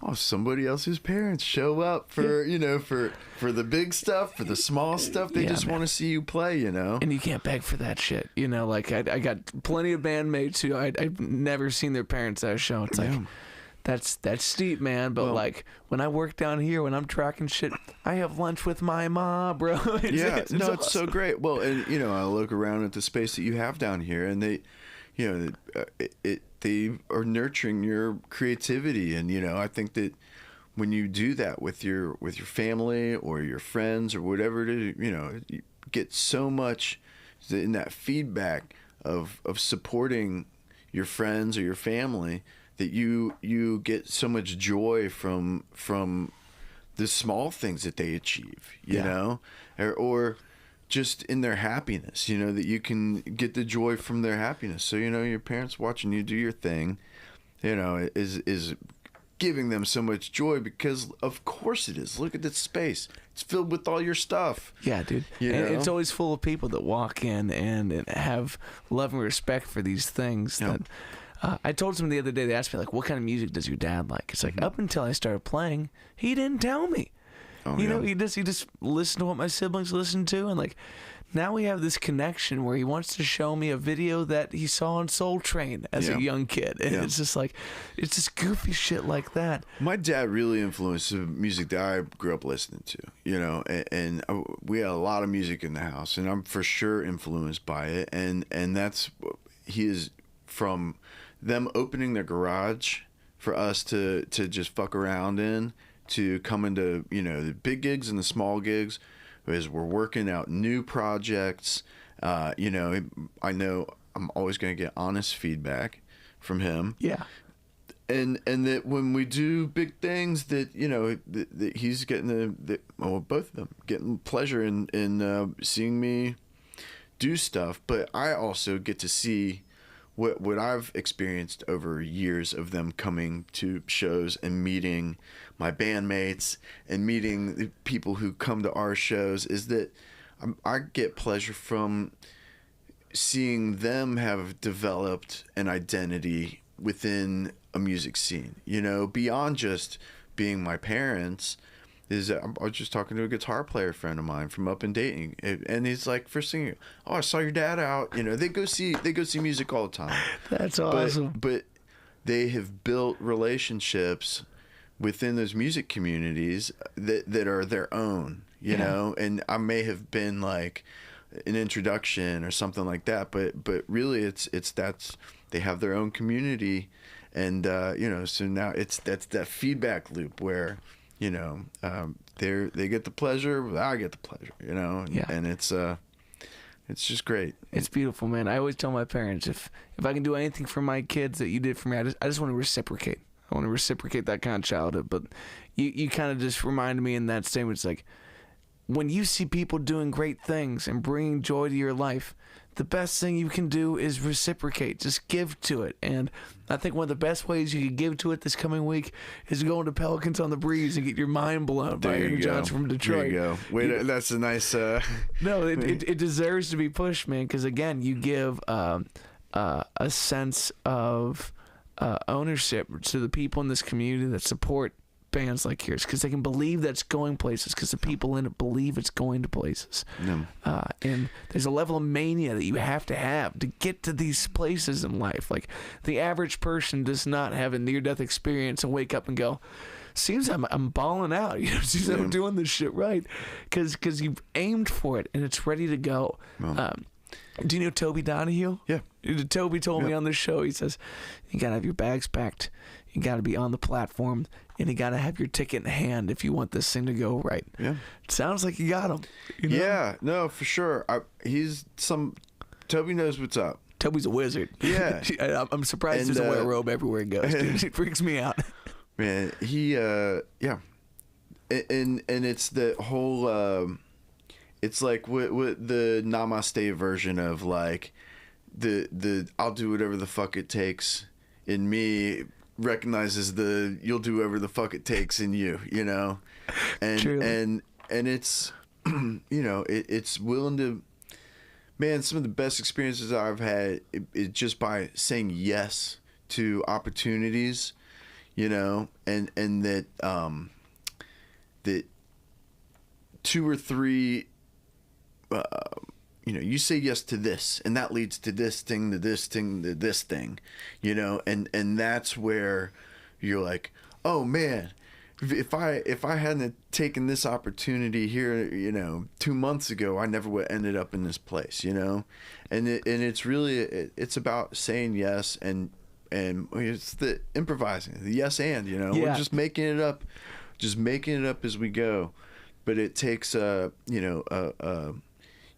B: oh, somebody else's parents show up for, you know, for the big stuff, for the small stuff. They just want to see you play, you know.
A: And you can't beg for that shit, you know. Like I got plenty of bandmates who I've never seen their parents at a show. It's like. That's steep, man. But like when I work down here, when I'm tracking shit, I have lunch with my mom, bro. It's
B: it's
A: awesome.
B: so great. Well, and you know, I look around at the space that you have down here, and they, you know, they are nurturing your creativity, and you know, I think that when you do that with your family or your friends or whatever it is, you know, you get so much in that feedback of supporting your friends or your family, that you get so much joy from the small things that they achieve, you know, or just in their happiness, you know, that you can get the joy from their happiness. So, you know, your parents watching you do your thing, you know, is giving them so much joy, because of course it is. Look at this space. It's filled with all your stuff.
A: Yeah, dude. And it's always full of people that walk in and have love and respect for these things that... I told someone the other day, they asked me, like, what kind of music does your dad like? It's like, up until I started playing, he didn't tell me. You know, he just listened to what my siblings listened to, and, like, now we have this connection where he wants to show me a video that he saw on Soul Train as a young kid. And it's just like, it's just goofy shit like that.
B: My dad really influenced the music that I grew up listening to, you know, and we had a lot of music in the house, and I'm for sure influenced by it. And that's, he is from... them opening their garage for us to just fuck around in, to come into, you know, the big gigs and the small gigs, as we're working out new projects. You know, I know I'm always going to get honest feedback from him.
A: Yeah.
B: And that when we do big things, that, you know, that he's getting both of them getting pleasure in seeing me do stuff, but I also get to see what I've experienced over years of them coming to shows and meeting my bandmates and meeting the people who come to our shows, is that I get pleasure from seeing them have developed an identity within a music scene, you know, beyond just being my parents. I was just talking to a guitar player friend of mine from up in Dayton, and he's like, first thing, oh, I saw your dad out. You know, they go see music all the time.
A: That's awesome.
B: But they have built relationships within those music communities that are their own, you know. And I may have been like an introduction or something like that, but really it's they have their own community, and you know, so now that's that feedback loop where, you know, they get the pleasure, I get the pleasure, you know, and it's just great.
A: It's beautiful, man. I always tell my parents, if I can do anything for my kids that you did for me, I just want to reciprocate. I want to reciprocate that kind of childhood. But you kind of just reminded me in that statement. It's like, when you see people doing great things and bringing joy to your life, the best thing you can do is reciprocate. Just give to it. And I think one of the best ways you can give to it this coming week is going to Pelicans on the Breeze and get your mind blown by Aaron Johnson from Detroit.
B: There you go. Wait, that's a nice...
A: No, it deserves to be pushed, man, because, again, you give a sense of ownership to the people in this community that support bands like yours, because they can believe that's going places, because the people in it believe it's going to places. And there's a level of mania that you have to get to these places in life. Like, the average person does not have a near-death experience and wake up and go, seems I'm balling out, seems I'm doing this shit right, because you've aimed for it and it's ready to go. Do you know Toby Donahue?
B: Yeah.
A: Toby told me on the show, he says, you gotta have your bags packed, you gotta be on the platform, and you gotta have your ticket in hand if you want this thing to go right.
B: Yeah.
A: It sounds like you got him.
B: Yeah, no, for sure. Toby knows what's up.
A: Toby's a wizard.
B: Yeah.
A: I'm surprised he doesn't wear a robe everywhere he goes. Dude. It freaks me out.
B: Man, yeah. And it's the whole, it's like what the Namaste version of, like, the I'll do whatever the fuck it takes in me recognizes the you'll do whatever the fuck it takes in you, and
A: Truly.
B: and it's it's willing to, man, some of the best experiences I've had is just by saying yes to opportunities, and that that 2 or 3 you say yes to this, and that leads to this thing, to this thing, to this thing, and that's where you're like, oh man, if I hadn't taken this opportunity here, 2 months ago, I never would have ended up in this place, and it's really it's about saying yes, and it's the improvising, the yes and we're just making it up as we go, but it takes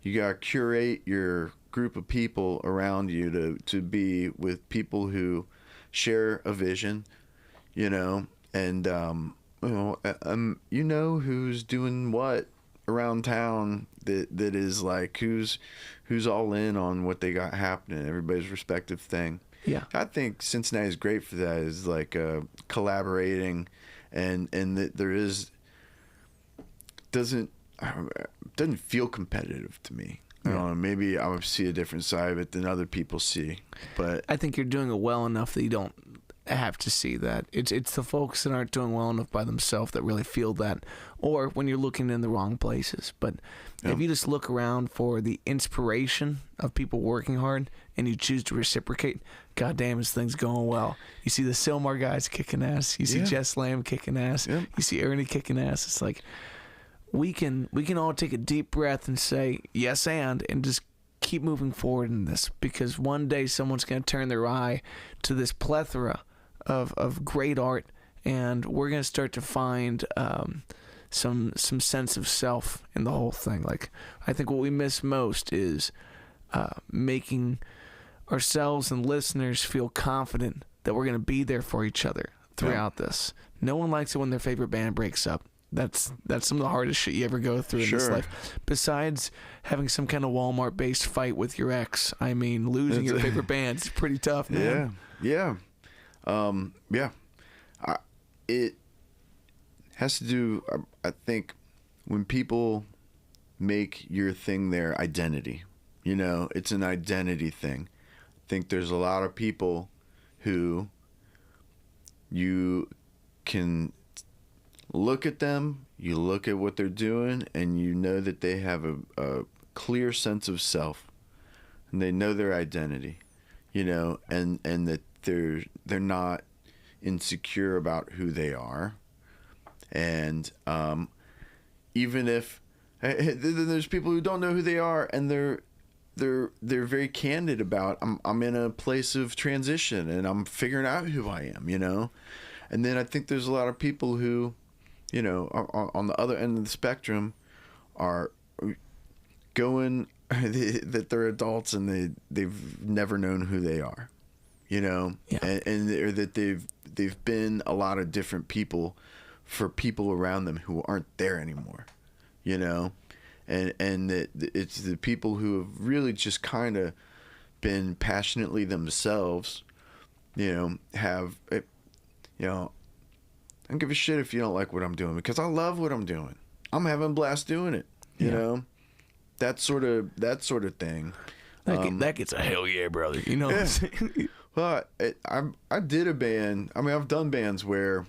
B: you gotta curate your group of people around you to be with people who share a vision, and who's doing what around town that is like who's all in on what they got happening, everybody's respective thing.
A: Yeah,
B: I think Cincinnati's great for that. Is like collaborating, and that there doesn't feel competitive to me. I don't know, maybe I would see a different side of it than other people see, but
A: I think you're doing it well enough that you don't have to see that. It's the folks that aren't doing well enough by themselves that really feel that, or when you're looking in the wrong places. But if you just look around for the inspiration of people working hard and you choose to reciprocate, goddamn, this thing's going well. You see the Silmar guys kicking ass. You see Jess Lamb kicking ass. You see Ernie kicking ass. It's like, we can all take a deep breath and say yes and just keep moving forward in this, because one day someone's going to turn their eye to this plethora of great art, and we're going to start to find some sense of self in the whole thing. Like, I think what we miss most is making ourselves and listeners feel confident that we're going to be there for each other throughout this. No one likes it when their favorite band breaks up. That's some of the hardest shit you ever go through in this life. Besides having some kind of Walmart-based fight with your ex, I mean, losing your favorite band is pretty tough, man.
B: Yeah. It has to do, I think, when people make your thing their identity. It's an identity thing. I think there's a lot of people who you can look at them, you look at what they're doing, and you know that they have a clear sense of self, and they know their identity, and that they're not insecure about who they are, and even if there's people who don't know who they are, and they're very candid about, I'm in a place of transition and I'm figuring out who I am, and then I think there's a lot of people who on the other end of the spectrum are going that they're adults and they've never known who they are, and or that they've been a lot of different people for people around them who aren't there anymore, and that it's the people who have really just kind of been passionately themselves, have, I don't give a shit if you don't like what I'm doing, because I love what I'm doing. I'm having a blast doing it, you know, that sort of thing.
A: That gets a hell yeah, brother. You know what I'm saying?
B: Well, I did a band. I mean, I've done bands where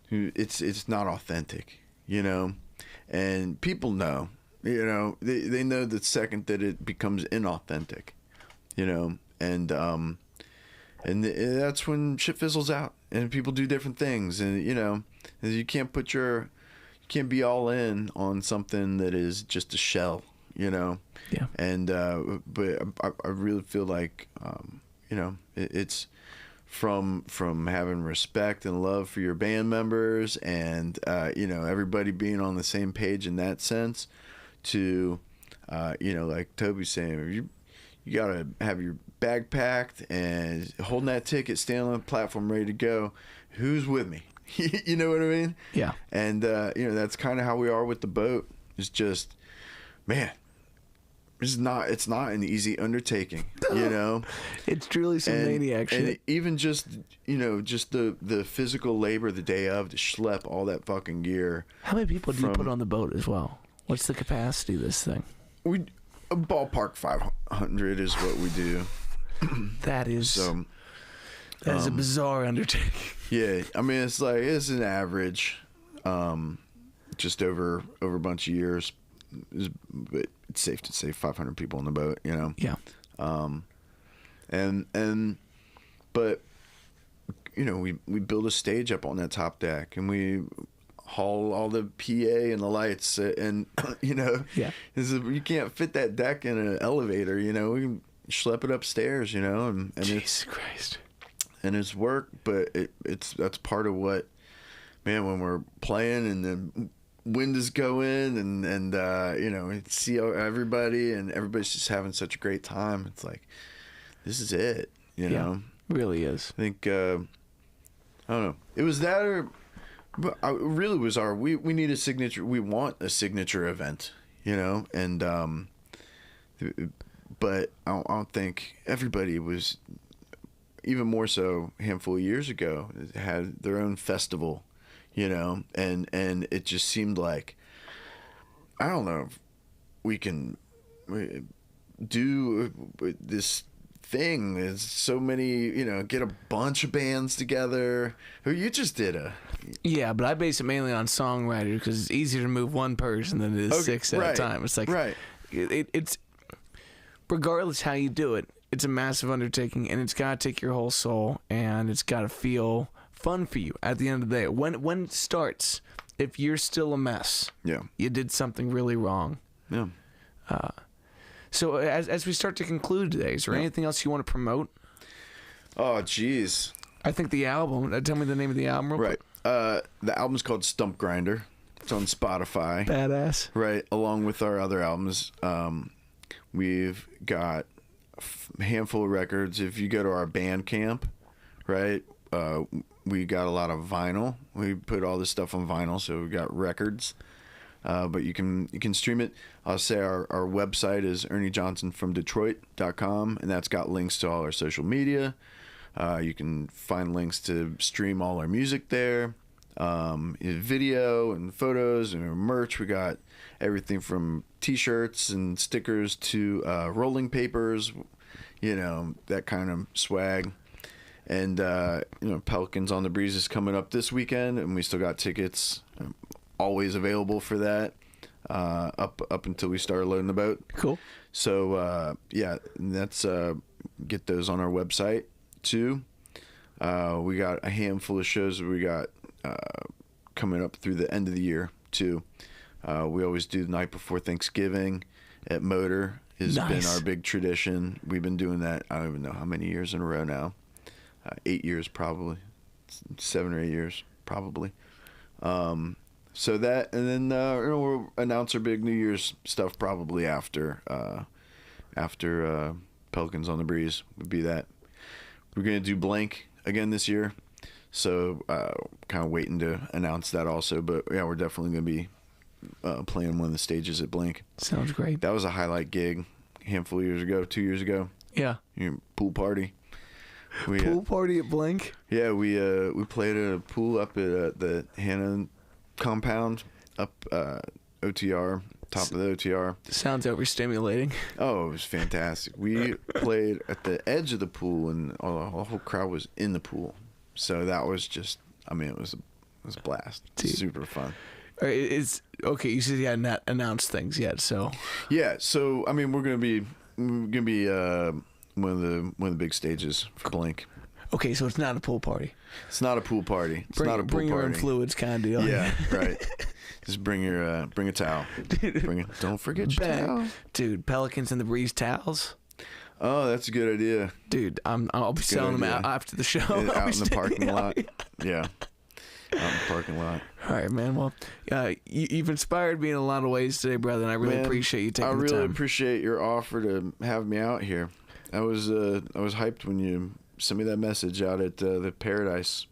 B: it's not authentic, and people know, they know the second that it becomes inauthentic, and that's when shit fizzles out and people do different things, and you can't be all in on something that is just a shell, Yeah. And but I really feel like it's from having respect and love for your band members, and everybody being on the same page in that sense, to like Toby's saying, you gotta have your bag packed and holding that ticket, standing on the platform ready to go. Who's with me? You know what I mean?
A: Yeah.
B: And that's kind of how we are with the boat. It's just, man, it's not an easy undertaking,
A: It's truly some maniac shit.
B: And even just the physical labor the day of to schlep all that fucking gear.
A: How many people do you put on the boat as well? What's the capacity of this thing?
B: A ballpark 500 is what we do.
A: That is a bizarre undertaking.
B: Yeah, I mean, it's an average, just over a bunch of years, but it's safe to say 500 people on the boat,
A: Yeah.
B: But we build a stage up on that top deck, and we haul all the PA and the lights, and
A: Yeah.
B: You can't fit that deck in an elevator, we can schlep it upstairs, and
A: Jesus Christ.
B: And it's work, but that's part of what, man, when we're playing and the wind is going, and see everybody, and everybody's just having such a great time. It's like, this is it,
A: Yeah, really is.
B: I think, I don't know. It was that, or but it really was we need a signature. We want a signature event, and but I don't think everybody was. Even more so, a handful of years ago, had their own festival, and it just seemed like, I don't know if we can do this thing. There's so many, get a bunch of bands together. You just did
A: Yeah, but I base it mainly on songwriters, because it's easier to move one person than it is six at a time. It's like, it's regardless how you do it, it's a massive undertaking, and it's got to take your whole soul, and it's got to feel fun for you at the end of the day. When it starts, if you're still a mess, you did something really wrong.
B: Yeah.
A: So as we start to conclude today, is there anything else you want to promote?
B: Oh, geez.
A: I think the album. Tell me the name of the album.
B: Right. The album's called Stump Grinder. It's on Spotify.
A: Badass.
B: Right. Along with our other albums, we've got a handful of records. If you go to our Bandcamp, right, we got a lot of vinyl. We put all this stuff on vinyl, so we got records. But you can stream it. I'll say our website is ErnieJohnsonFromDetroit.com, and that's got links to all our social media. You can find links to stream all our music there, video and photos and merch. We got everything from T-shirts and stickers to rolling papers, that kind of swag. And Pelicans on the Breeze is coming up this weekend, and we still got tickets always available for that up until we start loading the boat.
A: Cool.
B: So that's get those on our website too. We got a handful of shows that we got coming up through the end of the year too. We always do the night before Thanksgiving at Motor. Has been our big tradition. We've been doing that, I don't even know how many years in a row now. 8 years probably. 7 or 8 years probably. So that, and then we'll announce our big New Year's stuff probably after Pelicans on the Breeze would be that. We're gonna do Blank again this year, so kind of waiting to announce that also. But yeah, we're definitely gonna be playing one of the stages at Blink.
A: Sounds great.
B: That was a highlight gig a handful of years ago, 2 years ago.
A: Yeah.
B: Pool party.
A: Pool party at Blink?
B: Yeah, we played at a pool up at the Hannah compound, up OTR, top of the OTR.
A: Sounds overstimulating.
B: Oh, it was fantastic. We played at the edge of the pool, and the whole crowd was in the pool. So that was just, I mean, it was a blast. Super fun.
A: It's okay. You said you hadn't announced things yet, so
B: yeah. So I mean, we're gonna be one of the big stages for Blink.
A: Okay, so it's not a pool party.
B: It's not a pool party. It's not a pool
A: bring
B: party.
A: your own fluids kind of deal.
B: Yeah, right. Just bring a towel. Don't forget your towel.
A: Dude, Pelicans in the Breeze towels.
B: Oh, that's a good idea.
A: Dude, I'll be selling them out after the show.
B: Out in the parking lot. Yeah. Out in the parking lot.
A: All right, man. Well, you've inspired me in a lot of ways today, brother, and I really appreciate you taking the time.
B: I really appreciate your offer to have me out here. I was hyped when you sent me that message out at the Paradise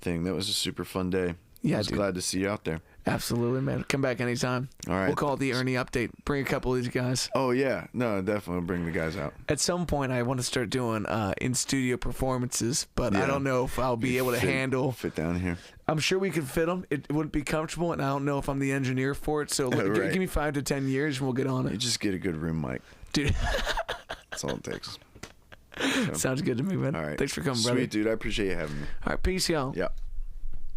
B: thing. That was a super fun day.
A: Yeah,
B: I was glad to see you out there.
A: Absolutely, man. Come back anytime.
B: All right.
A: We'll call it the Ernie Update. Bring a couple of these guys.
B: Oh, yeah. No, definitely bring the guys out.
A: At some point, I want to start doing in-studio performances, but I don't know if I'll be able to handle...
B: Fit down here.
A: I'm sure we could fit them. It wouldn't be comfortable, and I don't know if I'm the engineer for it, so
B: right.
A: give me 5 to 10 years, and we'll get on it.
B: You just get a good room mic.
A: Dude.
B: That's all it takes.
A: So. Sounds good to me, man.
B: All right.
A: Thanks for coming, brother.
B: Sweet, dude. I appreciate you having me.
A: All right. Peace, y'all.
B: Yeah.